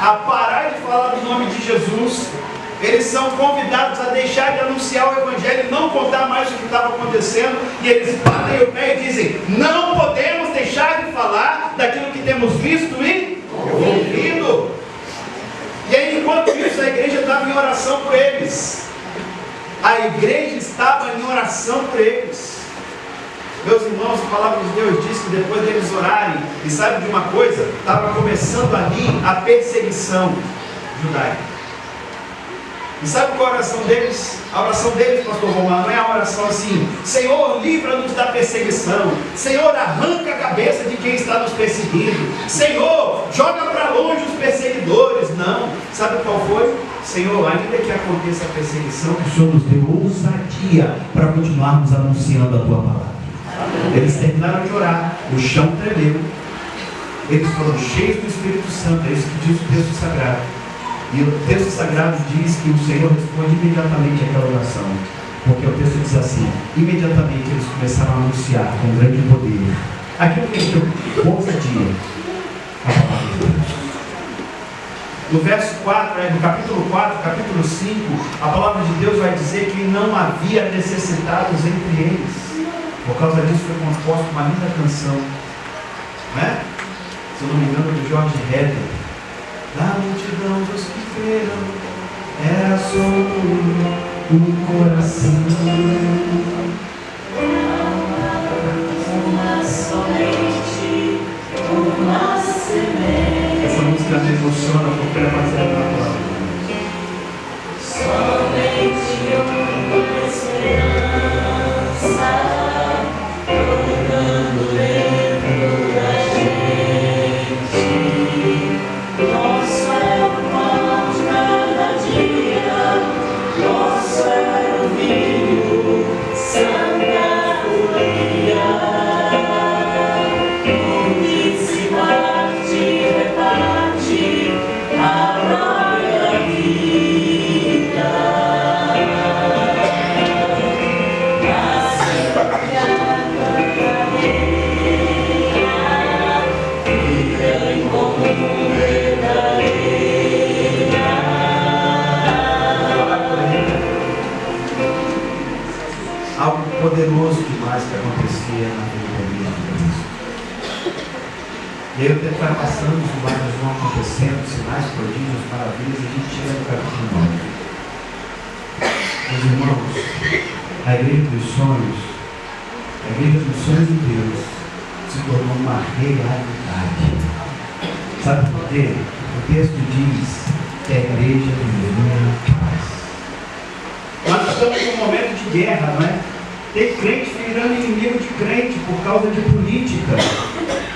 a parar de falar do nome de Jesus. Eles são convidados a deixar de anunciar o Evangelho e não contar mais o que estava acontecendo. E eles batem o pé e dizem: não podemos deixar de falar daquilo que temos visto e ouvido. E aí, enquanto isso, a igreja estava em oração por eles. A igreja estava em oração por eles. Meus irmãos, a palavra de Deus diz que depois deles orarem, e sabe de uma coisa? Estava começando ali a perseguição judaica. E sabe qual é a oração deles? A oração deles, pastor Romano, não é a oração assim: Senhor, livra-nos da perseguição. Senhor, arranca a cabeça de quem está nos perseguindo. Senhor, joga para longe os perseguidores. Não. Sabe qual foi? Senhor, ainda que aconteça a perseguição, que o Senhor nos dê ousadia para continuarmos anunciando a Tua palavra. Eles terminaram de orar, o chão tremeu, eles foram cheios do Espírito Santo. É isso que diz o texto sagrado. E o texto sagrado diz que o Senhor responde imediatamente àquela oração, porque o texto diz assim: imediatamente eles começaram a anunciar com grande poder aquilo que eles tinham ousadia, a palavra de Deus. No verso 4, no capítulo 4, capítulo 5, a palavra de Deus vai dizer que não havia necessitados entre eles. Por causa disso foi composta uma linda canção, né? Se eu não me engano, do Jorge Heder. Da multidão dos que creram, era só um coração. Somente uma semente. Essa música me emociona porque ela faz a palavra. Somente uma esperança. Dentro da gente, nosso é o E aí o tempo vai passando, os milagres vão acontecendo, sinais, prodígios, maravilhas, e a gente chega no capítulo 9. Meus irmãos, a igreja dos sonhos de Deus se tornou uma realidade. Sabe por quê? O texto diz que a igreja vivia paz. Nós estamos num momento de guerra, não é? Tem crente virando inimigo de crente por causa de política,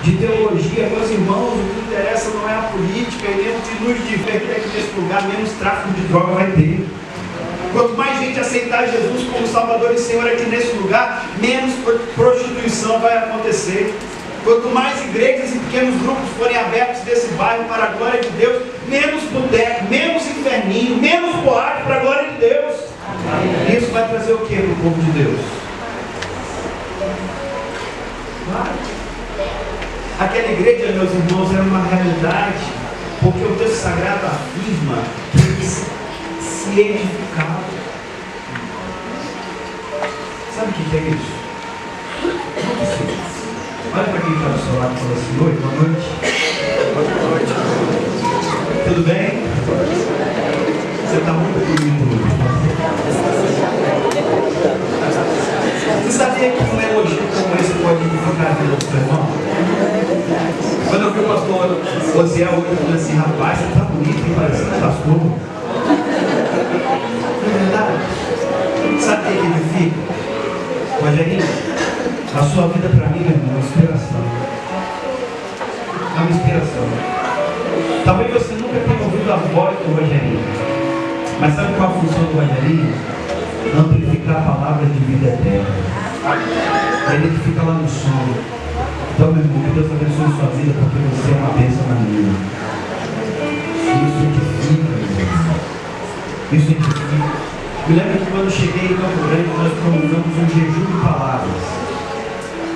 de teologia. Meus irmãos, o que interessa não é a política, e nem o que nos divertir aqui nesse lugar, menos tráfico de droga vai ter. Quanto mais gente aceitar Jesus como Salvador e Senhor aqui nesse lugar, menos prostituição vai acontecer. Quanto mais igrejas e pequenos grupos forem abertos desse bairro para a glória de Deus, menos boteco, menos inferninho, menos boate para a glória de Deus. Isso vai trazer o que para o povo de Deus? Aquela igreja, meus irmãos, era uma realidade, porque o texto sagrado afirma que eles se edificavam. Sabe o que é isso? Olha para quem está do seu lado e fala assim: oi, boa noite. Boa noite. Tudo bem? Você está muito bonito. Você sabia que um elogio como esse pode edificar a vida do seu irmão? Quando eu vi o pastor Osiel hoje, eu falei assim: rapaz, você está bonito, hein? Parece um pastor. Não é verdade? Sabe o que edifica? Rogerinho, a sua vida para mim, meu irmão, é uma inspiração. É uma inspiração. Talvez você nunca tenha ouvido a voz do Rogerinho, mas sabe qual a função do Rogerinho? Amplificar a palavra de vida eterna. Ele que fica lá no som. Então, meu irmão, que Deus abençoe sua vida, porque você é uma bênção na minha. Isso edifica, meu irmão. Isso edifica. Me lembro que quando cheguei em Campo Grande, nós promovemos um jejum de palavras.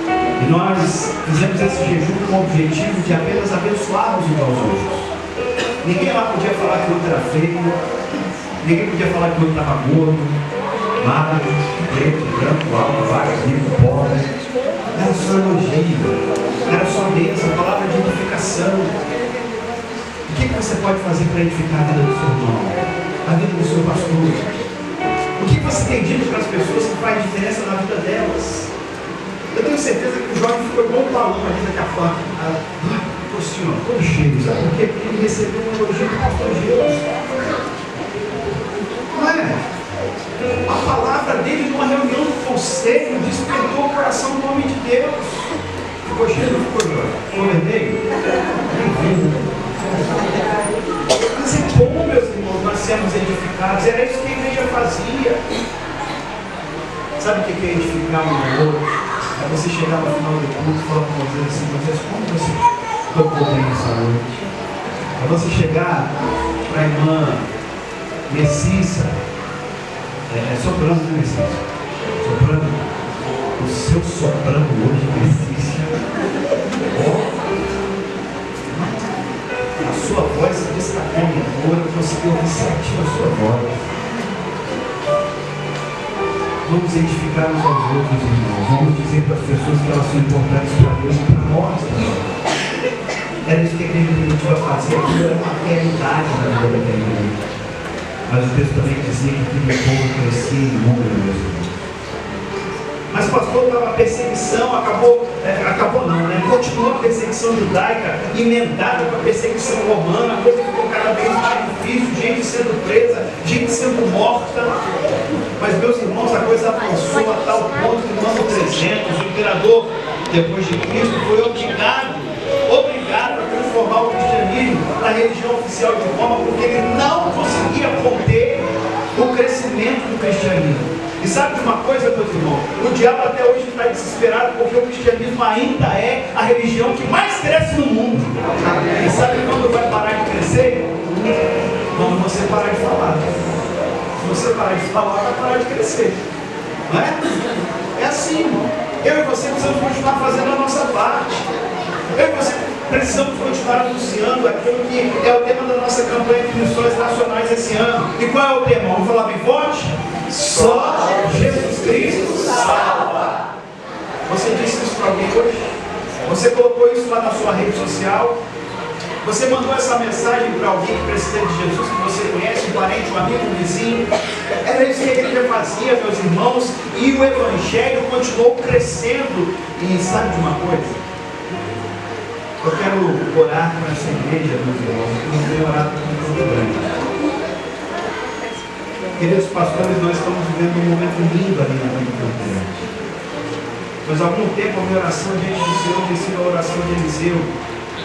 E nós fizemos esse jejum com o objetivo de apenas abençoarmos uns aos outros. Ninguém lá podia falar que o outro era feio, ninguém podia falar que o outro estava gordo, magro, preto, branco, alto, baixo, rico, pobre. Era só elogio, era só bênção, palavra de edificação. O que você pode fazer para edificar a vida do seu irmão, a vida do seu pastor? O que você tem dito para as pessoas que faz diferença na vida delas? Eu tenho certeza que o jovem ficou igual um balão ali daqui a pouco. Pô, senhor, todo cheio, sabe por quê? Porque ele recebeu um elogio do pastor Jesus. Não é? A palavra dele numa reunião do conselho despertou o coração do homem de Deus. Ficou cheio, não ficou jovem? Ficou vermelho? Mas é bom, meus irmãos, nós sermos edificados. Era isso que a igreja fazia. Sabe o que é edificar um ao outro? É você chegar no final do culto e falar com Deus assim: Deus, como você tocou bem essa noite? É você chegar para a irmã Messissa, soprano, né, Messissa? Soprano. O seu soprano hoje, Messissa. A sua voz se destacou em cor, eu consegui ouvir certinho a sua voz. Vamos edificar uns aos outros, irmãos. Vamos dizer para as pessoas que elas são importantes para Deus e para nós também. Era isso que a igreja primitiva fazia, aquilo era uma realidade na vida da igreja. Mas o texto também dizia que aquele povo crescia em número, meus irmãos. Mas pastor, estava a perseguição, continuou a perseguição judaica, emendada com a perseguição romana, a coisa ficou cada vez mais difícil, gente sendo presa, gente sendo morta. Mas, meus irmãos, a coisa avançou a tal ponto que no ano 300, o imperador, depois de Cristo, foi obrigado a transformar o cristianismo na religião oficial de Roma, porque ele não conseguia conter o crescimento do cristianismo. E sabe de uma coisa, meus irmãos? O diabo até hoje está desesperado porque o cristianismo ainda é a religião que mais cresce no mundo. E sabe quando vai parar de crescer? Quando você parar de falar. Se você parar de falar, vai parar de crescer. Não é? É assim, irmão. Eu e você precisamos continuar fazendo a nossa parte. Eu e você precisamos continuar anunciando aquilo que é o tema da nossa campanha de missões nacionais esse ano. E qual é o tema? Vamos falar bem forte? Só Jesus Cristo salva. Você disse isso para alguém hoje? Você colocou isso lá na sua rede social? Você mandou essa mensagem para alguém que precisa de Jesus, que você conhece, um parente, um amigo, um vizinho? Era isso que a igreja fazia, meus irmãos, e o Evangelho continuou crescendo. E sabe de uma coisa? Eu quero orar para essa igreja, meus irmãos, que não tem orado com muito grande. Queridos pastores, nós estamos vivendo um momento lindo ali na vida do Grande. Mas há algum tempo a minha oração diante do Senhor tem sido a oração de Eliseu.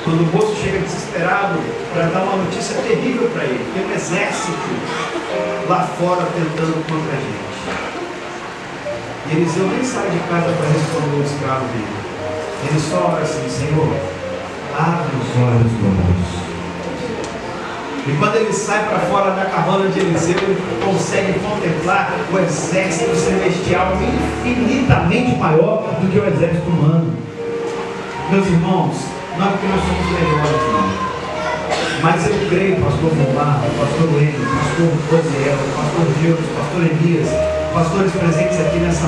Quando o moço chega desesperado para dar uma notícia terrível para ele, tem um exército lá fora tentando contra a gente. E Eliseu nem sai de casa para responder o escravo dele. Ele só ora assim: Senhor, abre os olhos do moço. E quando ele sai para fora da cabana de Eliseu, ele consegue contemplar o exército celestial infinitamente maior do que o exército humano. Meus irmãos, não é porque nós somos melhores, não. Mas eu creio, pastor Vomar, pastor Lênin, pastor Rosiel, pastor Gilson, pastor Elias, pastores presentes aqui nessa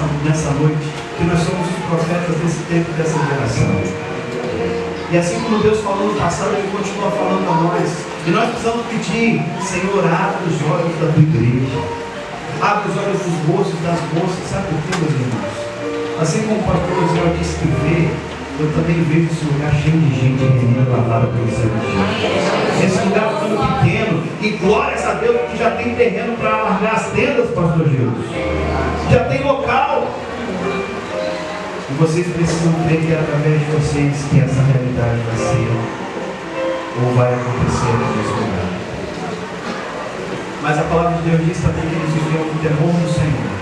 noite, que nós somos os profetas desse tempo, dessa geração. E assim como Deus falou no passado, Ele continua falando a nós. E nós precisamos pedir: Senhor, abre os olhos da tua igreja. Abre os olhos dos moços, das moças. Sabe por quê, meus irmãos? Assim como o pastor Israel disse que vê, eu também vejo esse lugar cheio de gente reunida lavada pelo sangue de Jesus. Esse lugar ficando pequeno. E glórias a Deus que já tem terreno para alargar as tendas, pastor Jesus. Já tem local. E vocês precisam crer que é através de vocês que essa realidade vai ser ou vai acontecer nesse lugar. Mas a palavra de Deus diz também que eles viviam no temor do Senhor.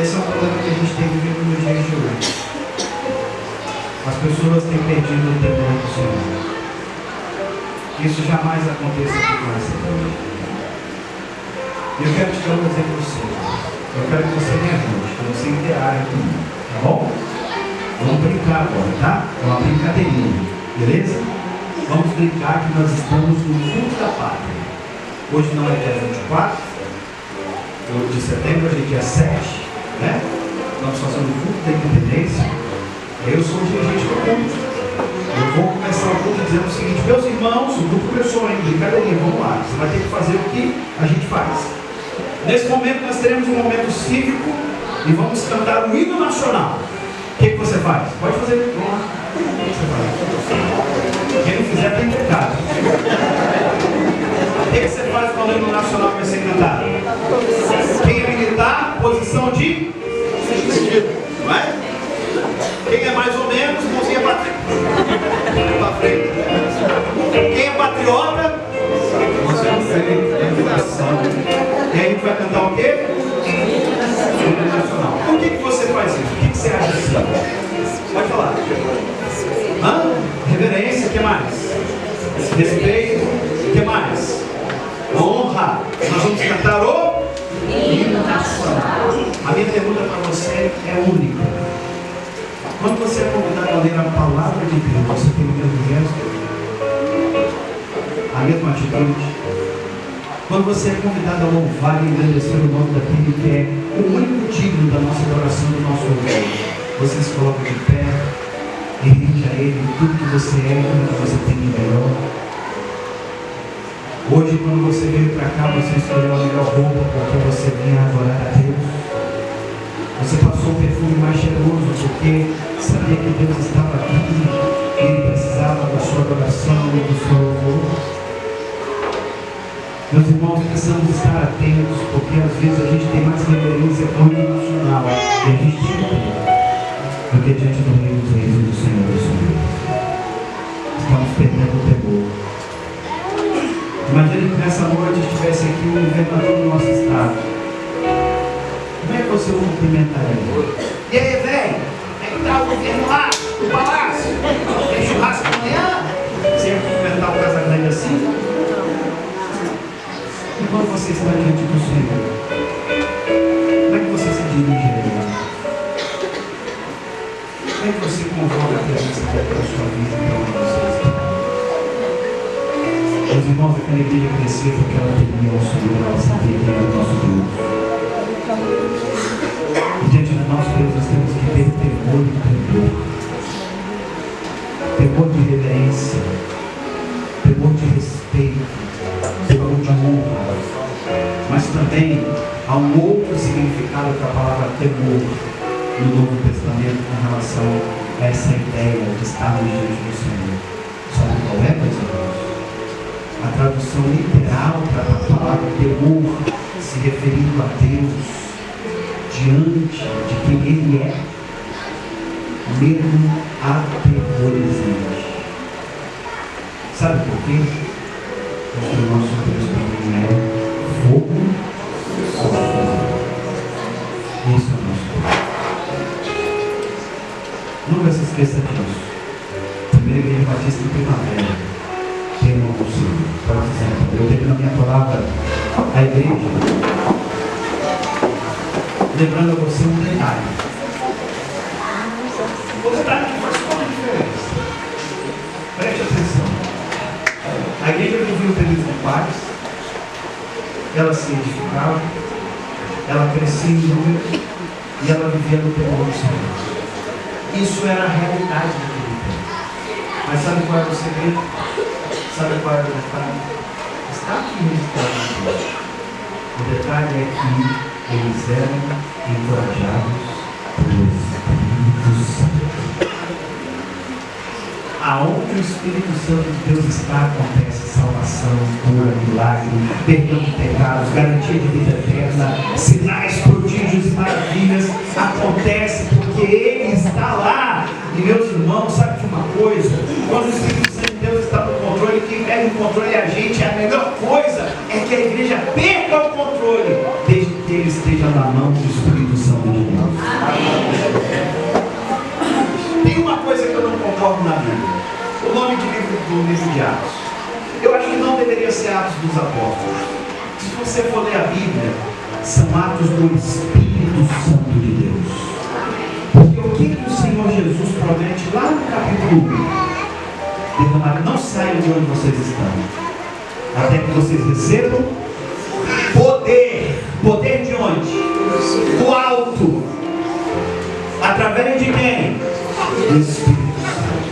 Esse é um problema que a gente tem vivido nos dias de hoje. As pessoas têm perdido o temor do Senhor. Que isso jamais aconteça aqui com essa igreja. E eu quero te dar um exemplo simples. Eu quero que você me ajude, que você interaja comigo, tá bom? Vamos brincar agora, tá? É uma brincadeirinha, beleza? Vamos brincar que nós estamos no culto da pátria. Hoje não é dia 24 de setembro, hoje é dia 7, né? Estamos fazendo o culto da independência. Eu sou o dirigente do culto. Eu vou começar o culto dizendo o seguinte: meus irmãos, o culto começou, hein? Brincadeirinha, vamos lá. Você vai ter que fazer o que a gente faz. Nesse momento nós teremos um momento cívico e vamos cantar o hino nacional. O que você faz? Pode fazer. Vamos lá. O que você faz? Quem não fizer está entregado. O que você faz quando o hino nacional vai ser cantado? Quem é militar, posição de não é? Quem é mais ou menos, mãozinha para frente. Quem é patriota, mãozinha para frente. E aí a gente vai cantar o quê? Internacional. Por que você faz isso? O que você acha assim? Pode falar. Reverência, o que mais? Respeito, o que mais? Honra. Nós vamos cantar o hino nacional. A minha pergunta para você é única. Quando você é convidado a ler a palavra de Deus, você tem o mesmo gesto? A mesma atitude? Quando você é convidado a louvar e agradecer o nome daquele que é o único digno da nossa adoração, do nosso louvor, você se coloca de pé e rende a Ele tudo que você é e tudo que você tem de melhor. Hoje, quando você veio para cá, você escolheu a melhor roupa porque você vinha adorar a Deus. Você passou o perfume mais cheiroso porque sabia que Deus estava aqui e Ele precisava da sua adoração e do seu louvor. Meus irmãos, precisamos estar atentos, porque às vezes a gente tem mais reverência ao hino nacional, e a gente tem que ter, do que diante do Rei dos Reis e do Senhor dos Senhores. Estamos perdendo o temor. Imagine que nessa noite estivesse aqui um governador do nosso estado. Como é que você o cumprimentaria? E aí, velho? É que tá o governo lá, no palácio? Tem churrasco amanhã? Você ia cumprimentar o Casa Grande assim? E quando você está diante do Senhor, como é que você se dirige a Ele? Como é que você convoca a presença dele para a sua vida e para onde você está? Os irmãos daquela igreja cresceram porque ela temia ao Senhor, ela sabia que Ele era o nosso Deus. E diante do nosso Deus nós temos que ter temor e temor. temor de reverência, temor de respeito, temor de honra. Mas também há um outro significado para a palavra temor no Novo Testamento com relação a essa ideia de estarmos diante do Senhor. Sabe qual é, meus irmãos? A tradução literal para a palavra temor, se referindo a Deus, diante de quem Ele é, medo aterrorizante. Sabe por quê? Porque o nosso Deus também é fogo e fogo. Esse é o nosso Deus. Nunca se esqueça disso. Primeira Igreja Batista em Primavera. Tema ao Senhor. Por exemplo, eu tenho na minha palavra a igreja, lembrando a você um detalhe. O detalhe que faz toda a diferença. Preste atenção. A igreja vivia um período de paz, ela se edificava, ela crescia em número e ela vivia no temor do Senhor. Isso era a realidade daquele tempo. Mas sabe qual era o segredo? Sabe qual era o detalhe? Está aqui registrado. O detalhe é que eles eram encorajados pelo Espírito Santo. Aonde o Espírito Santo de Deus está, acontece salvação, cura, milagre, perdão de pecados, garantia de vida eterna, sinais, prodígios e maravilhas. Acontece porque Ele está lá. E meus irmãos, sabe de uma coisa? Quando o Espírito Santo de Deus está no controle, quem pega o controle é a gente. A melhor coisa é que a igreja perca o controle, desde que ele esteja na mão do Espírito Santo de Deus. Tem uma coisa que eu não concordo na Bíblia. O nome do livro de Atos. Eu acho que não deveria ser Atos dos Apóstolos. Se você for ler a Bíblia, são Atos do Espírito Santo de Deus. Porque o que o Senhor Jesus promete lá no capítulo 1? Derramar, não saiam de onde vocês estão, até que vocês recebam poder. Poder de onde? Do alto. Através de quem? Do Espírito Santo.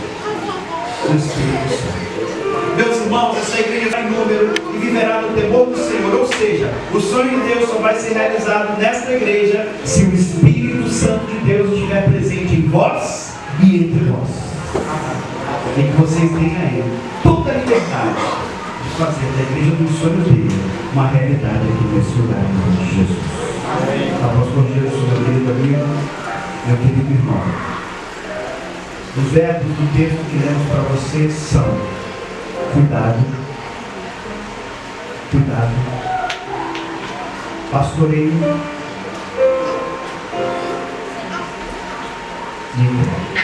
Do Espírito Santo. Meus irmãos, essa igreja está em número e viverá no temor do Senhor. Ou seja, o sonho de Deus só vai ser realizado nesta igreja se o Espírito Santo de Deus estiver presente em vós e entre vós. E que vocês tenham a Ele toda a liberdade de fazer da igreja dos sonhos dele uma realidade aqui nesse lugar, em nome de Jesus. Após corrigir o meu querido amigo, meu querido irmão. Os verbos do texto que lemos para vocês são cuidado, cuidado, pastoreio e entrega.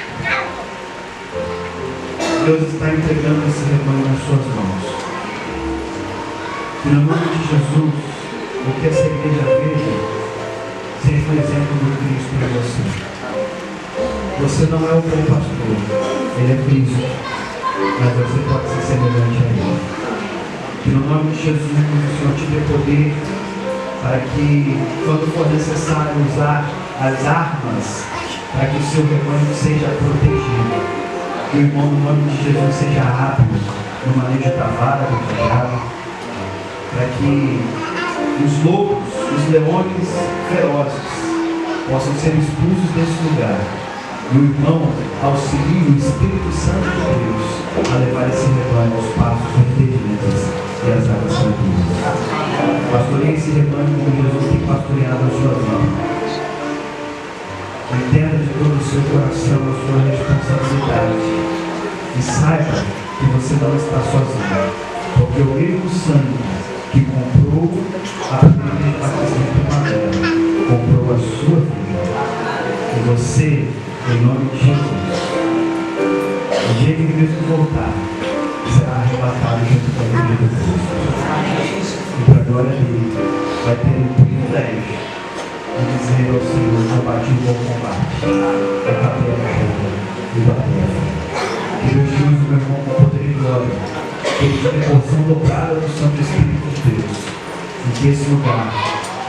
Deus está entregando esse rebanho nas suas mãos. E no nome de Jesus, o que essa igreja veja, seja um exemplo do Cristo para você. Você não é o bom pastor, Ele é Cristo, mas você pode ser semelhante a Ele. Que no nome de Jesus, o Senhor te dê poder para que, quando for necessário usar as armas, para que o seu rebanho seja protegido. Que o irmão, no nome de Jesus, seja hábil no manejo da vara, do cajado, para que os lobos, os leões ferozes possam ser expulsos desse lugar. E o irmão auxilia o Espírito Santo de Deus a levar esse rebanho aos passos verdejantes e às águas tranquilas. Pastoreie esse rebanho como Jesus tem pastoreado a sua vida. Entenda de todo o seu coração a sua responsabilidade e saiba que você não está sozinho, porque o mesmo sangue que comprou a primeira batista de Primavera comprou a sua vida. E você, em nome de Jesus, o dia que Cristo voltar, será arrebatado junto com a igreja de Cristo. E para a glória dele, vai ter o privilégio de dizer ao Senhor: combati o bom combate, acabei a carreira e batei a fé. Que Deus te use, meu irmão, com poder e glória, que ele tenha a porção dobrada do Santo Espírito de Deus, e que esse lugar,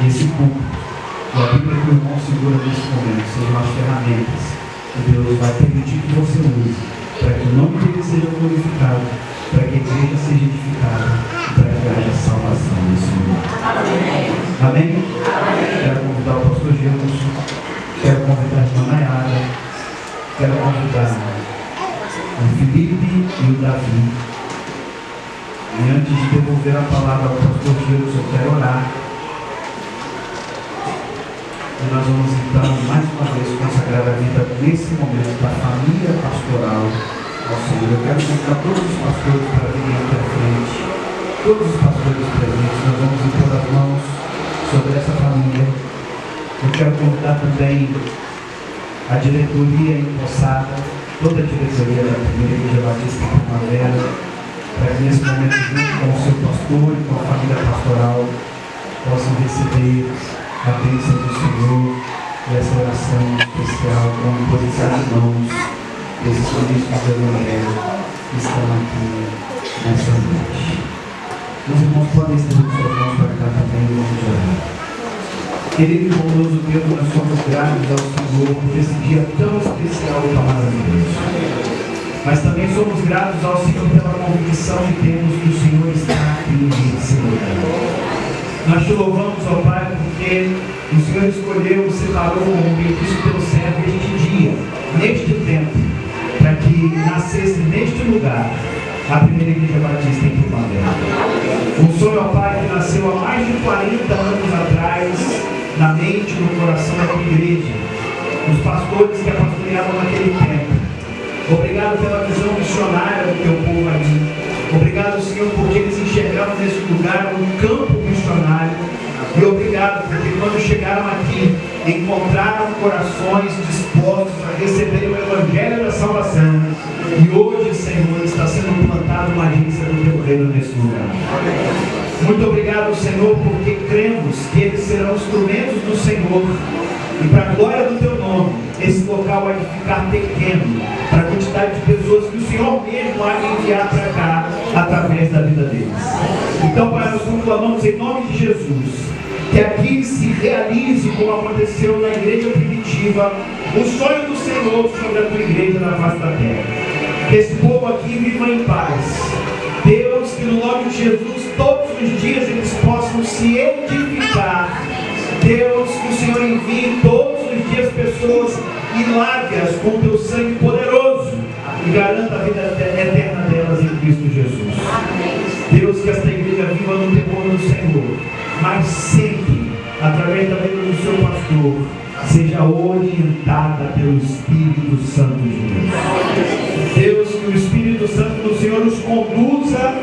esse culto, e a Bíblia que o irmão segura nesse momento, sejam as ferramentas que Deus vai permitir que você use para que o nome dele seja glorificado, para que a igreja seja edificada e para que haja salvação nesse mundo. Amém? Quero convidar o pastor Gilson, quero convidar a irmã Nayara, quero convidar o Felipe e o Davi. E antes de devolver a palavra ao pastor Gilson, eu quero orar. E nós vamos então, mais uma vez, consagrar a vida nesse momento da família pastoral ao Senhor. Eu quero convidar todos os pastores para virem aqui à frente. Todos os pastores presentes, nós vamos impor as mãos sobre essa família. Eu quero convidar também a diretoria empossada, toda a diretoria da Primeira Igreja Batista de Primavera, para que nesse momento, junto com o seu pastor e com a família pastoral, possam receber a bênção do Senhor e essa oração especial com a imposição de mãos desses ministros do Evangelho que estão aqui nessa noite. Os irmãos podem estender suas mãos para cá também e vamos orar. Querido e bondoso Deus, nós somos gratos ao Senhor por esse dia tão especial e tão maravilhoso. Mas também somos gratos ao Senhor pela convicção que temos que o Senhor está aqui nesse lugar. Nós te louvamos, ó Pai, porque o Senhor escolheu, separou o benedito teu servo este dia, neste tempo, para que nascesse neste lugar a Primeira Igreja Batista em Primavera. Um sonho, ó Pai, que nasceu há mais de 40 anos atrás, na mente e no coração da tua igreja, os pastores que a pastoreavam naquele tempo. Obrigado pela visão missionária do teu povo ali. Obrigado, Senhor, porque eles enxergaram nesse lugar um campo missionário. E obrigado porque quando chegaram aqui, encontraram corações dispostos a receber o Evangelho da salvação. E hoje, Senhor, está sendo plantada uma agência do teu reino nesse lugar. Muito obrigado, Senhor, porque cremos que eles serão instrumentos do Senhor. E para a glória do teu nome, esse local vai ficar pequeno para a quantidade de pessoas que o Senhor mesmo há de enviar para cá através da vida deles. Então, Pai, nós proclamamos em nome de Jesus que aqui se realize, como aconteceu na igreja primitiva, o sonho do Senhor sobre a tua igreja na face da terra. Que esse povo aqui viva em paz. Deus, que no nome de Jesus todos os dias eles possam se edificar. Deus, que o Senhor envie todos os dias pessoas e lave-as com o teu sangue poderoso e garanta a vida eterna delas em Cristo Jesus. Deus, que esta igreja viva no temor do Senhor, mas sempre, através da vida do seu pastor, seja orientada pelo Espírito Santo de Deus. Deus, que o Espírito Santo do Senhor os conduza,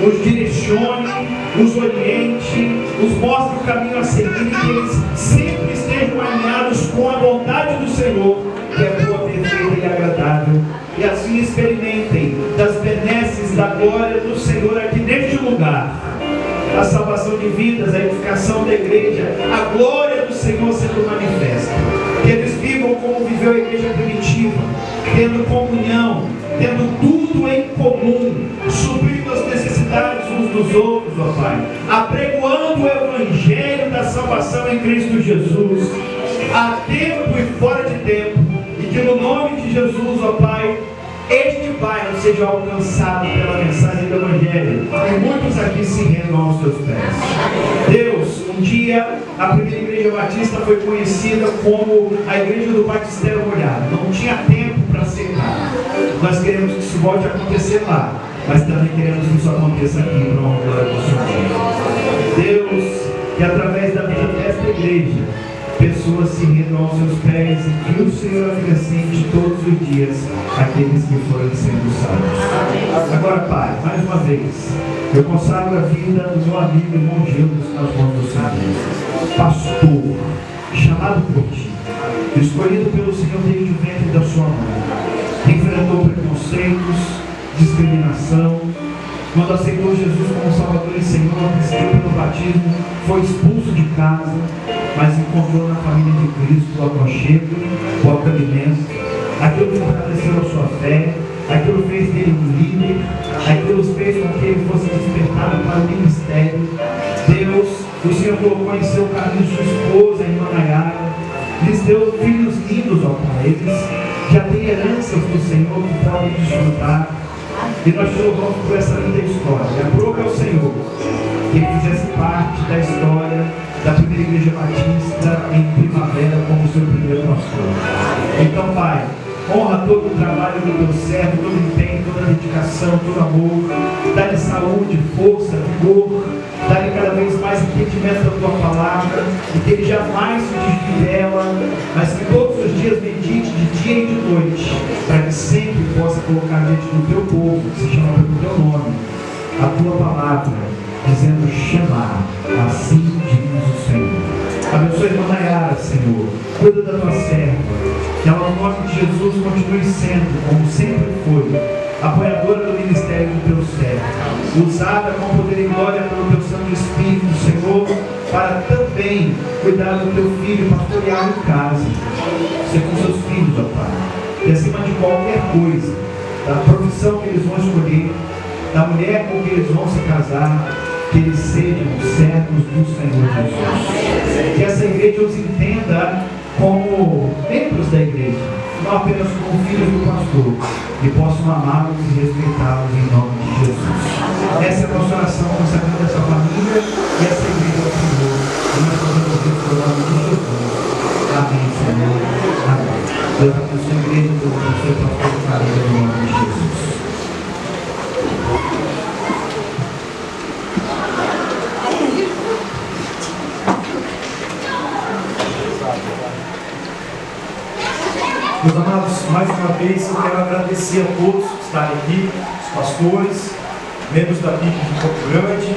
os direcione, os oriente, os mostre o caminho a seguir, que eles sempre estejam alinhados com a vontade do Senhor, que é boa, perfeita e agradável, e assim experimentem das benesses da glória do Senhor aqui neste lugar, a salvação de vidas, a edificação da igreja, a glória do Senhor sendo manifesta, que eles vivam como viveu a igreja primitiva, tendo comunhão, tendo tudo em comum, suprindo as necessidades uns dos outros, ó Pai, apregoando o Evangelho da salvação em Cristo Jesus, a tempo e fora de tempo, e que no nome de Jesus, ó Pai, este bairro seja alcançado pela mensagem do Evangelho, e muitos aqui se rendam aos seus pés. Deus, um dia a Primeira Igreja Batista foi conhecida como a Igreja do Batistério Molhado. Não tinha tempo para secar. Nós queremos que isso volte a acontecer lá, mas também queremos que isso aconteça aqui para a glória do Senhor. Deus, que através da vida desta igreja, pessoas se rendam aos seus pés e que o Senhor acrescente todos os dias aqueles que forem sendo salvos. Agora, Pai, mais uma vez, eu consagro a vida do meu amigo irmão Gilson nas mãos do Senhor. Pastor, chamado por Ti, escolhido pelo Senhor desde o ventre da sua mãe, enfrentou preconceitos, discriminação. Quando aceitou Jesus como Salvador e Senhor, recebeu pelo batismo, foi expulso de casa, mas encontrou na família de Cristo o aconchego, o acolhimento. Aquilo fortaleceu a sua fé, aquilo fez dele um líder, aquilo fez com que ele fosse despertado para o ministério. Deus, o Senhor colocou em seu caminho sua esposa, a irmã Nayara, lhes deu filhos lindos, ó Pai. Eles já têm heranças do Senhor que podem desfrutar. E nós te louvamos por essa linda história. E aprove ao Senhor que ele fizesse parte da história da primeira igreja batista em Primavera como seu primeiro pastor. Então, Pai, honra todo o trabalho do teu servo, todo o empenho, toda a dedicação, todo o amor. Dá-lhe saúde, força, vigor. Dá-lhe cada vez mais entendimento da tua palavra, e que ele jamais se desvie dela, mas que todos os dias medite de dia e de noite, para que sempre possa colocar diante do teu povo, que se chama pelo teu nome, a tua palavra, dizendo: chamar, assim diz o Senhor. Abençoe a irmã Nayara, Senhor. Cuida da tua serva, que ela, no nome de Jesus, continue sendo, como sempre foi, apoiadora do ministério do teu servo, usada com poder e glória pelo teu Santo Espírito, Senhor, para também cuidar do teu filho, pastorear em casa, ser com seus filhos, ó Pai, e acima de qualquer coisa, da profissão que eles vão escolher, da mulher com que eles vão se casar, que eles sejam servos do Senhor Jesus. Que essa igreja os entenda como membros da igreja, não apenas como filhos do pastor, e possam amá-los e respeitá-los em nome de Jesus. Essa é a nossa oração, consagrando essa família e essa igreja ao Senhor. E nós fazemos isso pelo nome de Jesus. Amém, Senhor. Amém. Deus abençoe a igreja do seu pastor e família em nome de Jesus. Meus amados, mais uma vez eu quero agradecer a todos que estarem aqui, os pastores, membros da PIB de Campo Grande,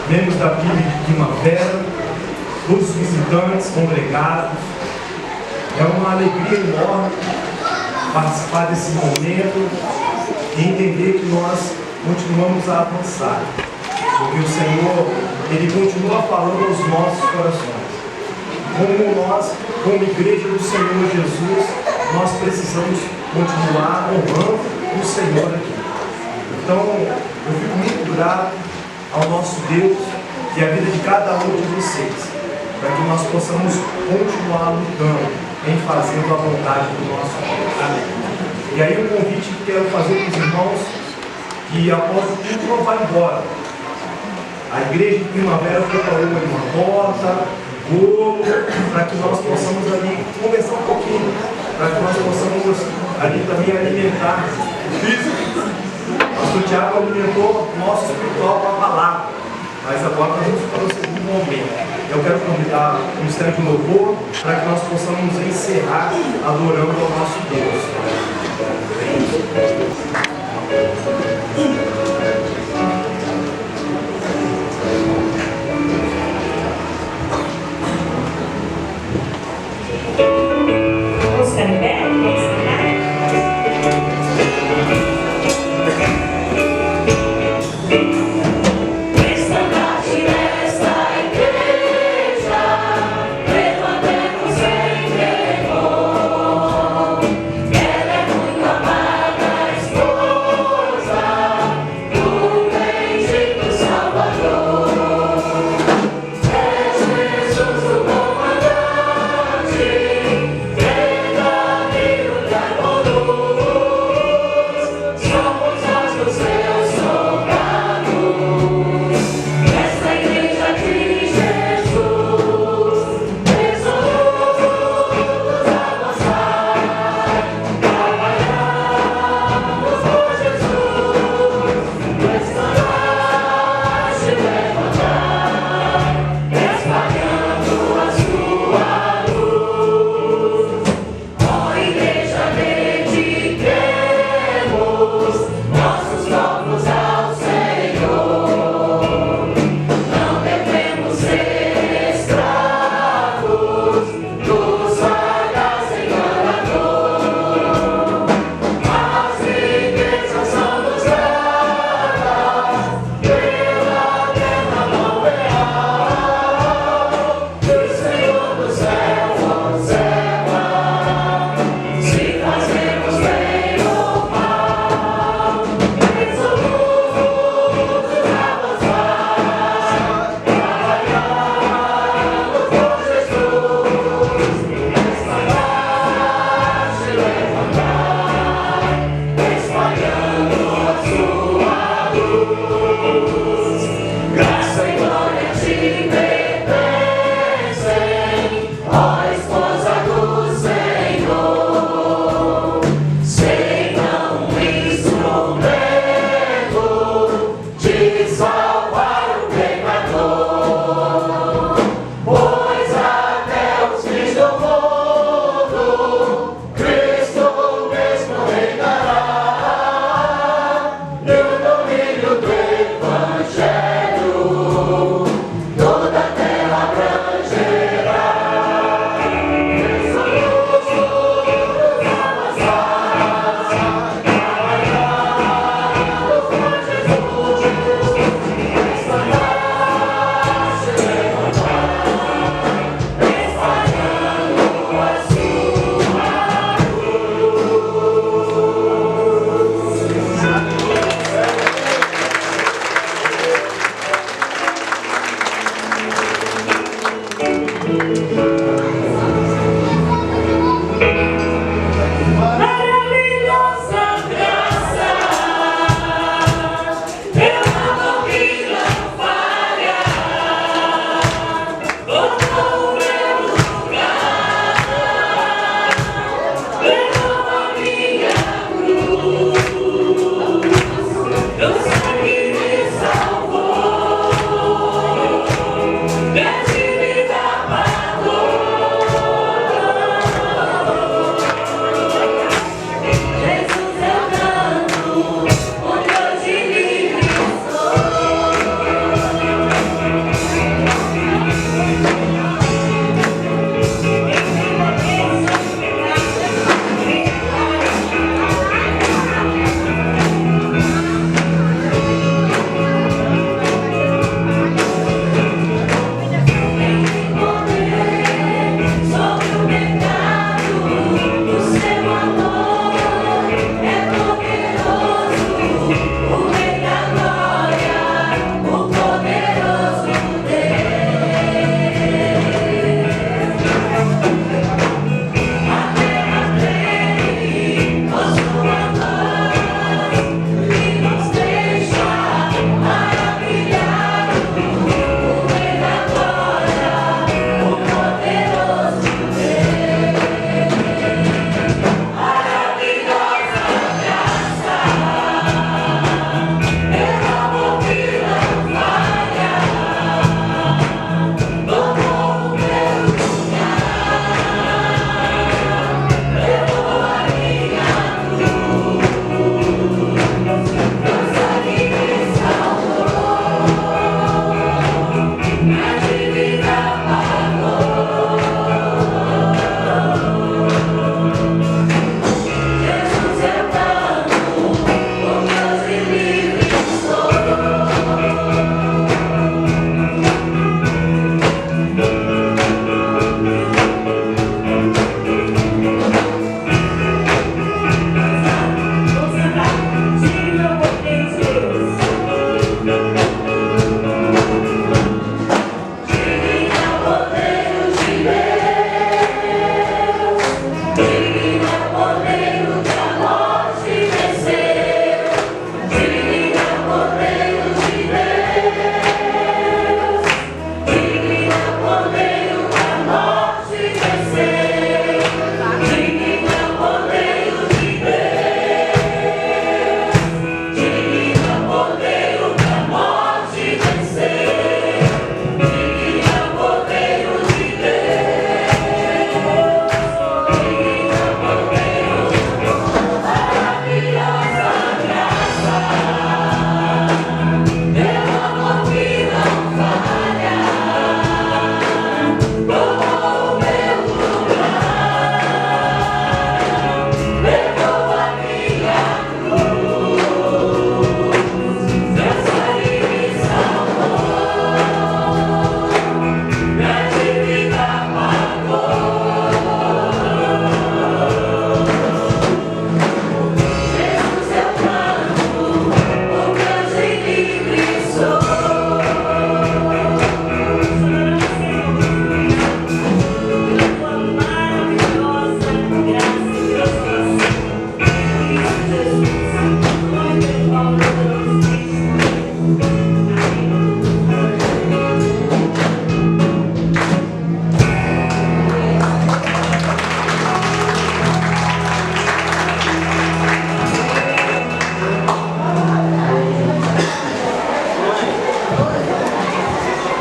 membros da PIB de Primavera, todos os visitantes, congregados. É uma alegria enorme participar desse momento e entender que nós continuamos a avançar, porque o Senhor, Ele continua falando aos nossos corações. Como nós, como igreja do Senhor Jesus, nós precisamos continuar honrando o Senhor aqui. Então, eu fico muito grato ao nosso Deus e à vida de cada um de vocês, para que nós possamos continuar lutando em fazendo a vontade do nosso Deus. Amém. E aí o convite que quero fazer para os irmãos, que após o culto não vai embora. A igreja de Primavera preparou uma porta, bolo, para que nós possamos ali conversar um pouquinho, para que nós possamos ali também alimentar o físico. O pastor Tiago alimentou o nosso espiritual com a palavra, mas agora nós vamos para o segundo momento. Eu quero convidar o Ministério de Louvor para que nós possamos encerrar adorando ao nosso Deus. Vamos ficar em pé? Vamos ficar? Estandarte nesta igreja, levantemos em temor. Ela é muito amada esposa do bendito Salvador. É Jesus o comandante, verdadeiro e amoroso. Somos nós os seus soldados.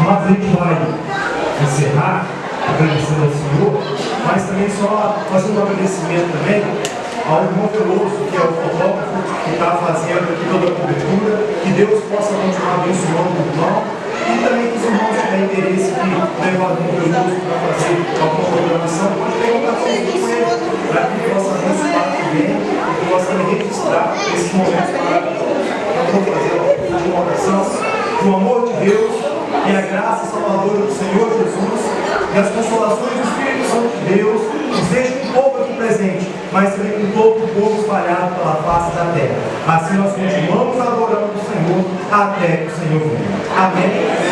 Amados, a gente vai encerrar agradecendo ao Senhor, mas também só fazendo um agradecimento também ao irmão Veloso, que é o fotógrafo que está fazendo aqui toda a cobertura, que Deus possa continuar abençoando o irmão, e também que os irmãos tiverem interesse de levar o irmão Veloso para fazer alguma programação, pode ter contato com ele, para que possa abençoar também, e possa registrar esses momentos maravilhosos. Eu vou fazer uma oração do amor de Deus e a graça salvadora do Senhor Jesus e as consolações do Espírito Santo de Deus esteja com o povo aqui presente, mas também com todo o povo espalhado pela face da terra. Assim nós continuamos adorando o Senhor até que o Senhor venha. Amém.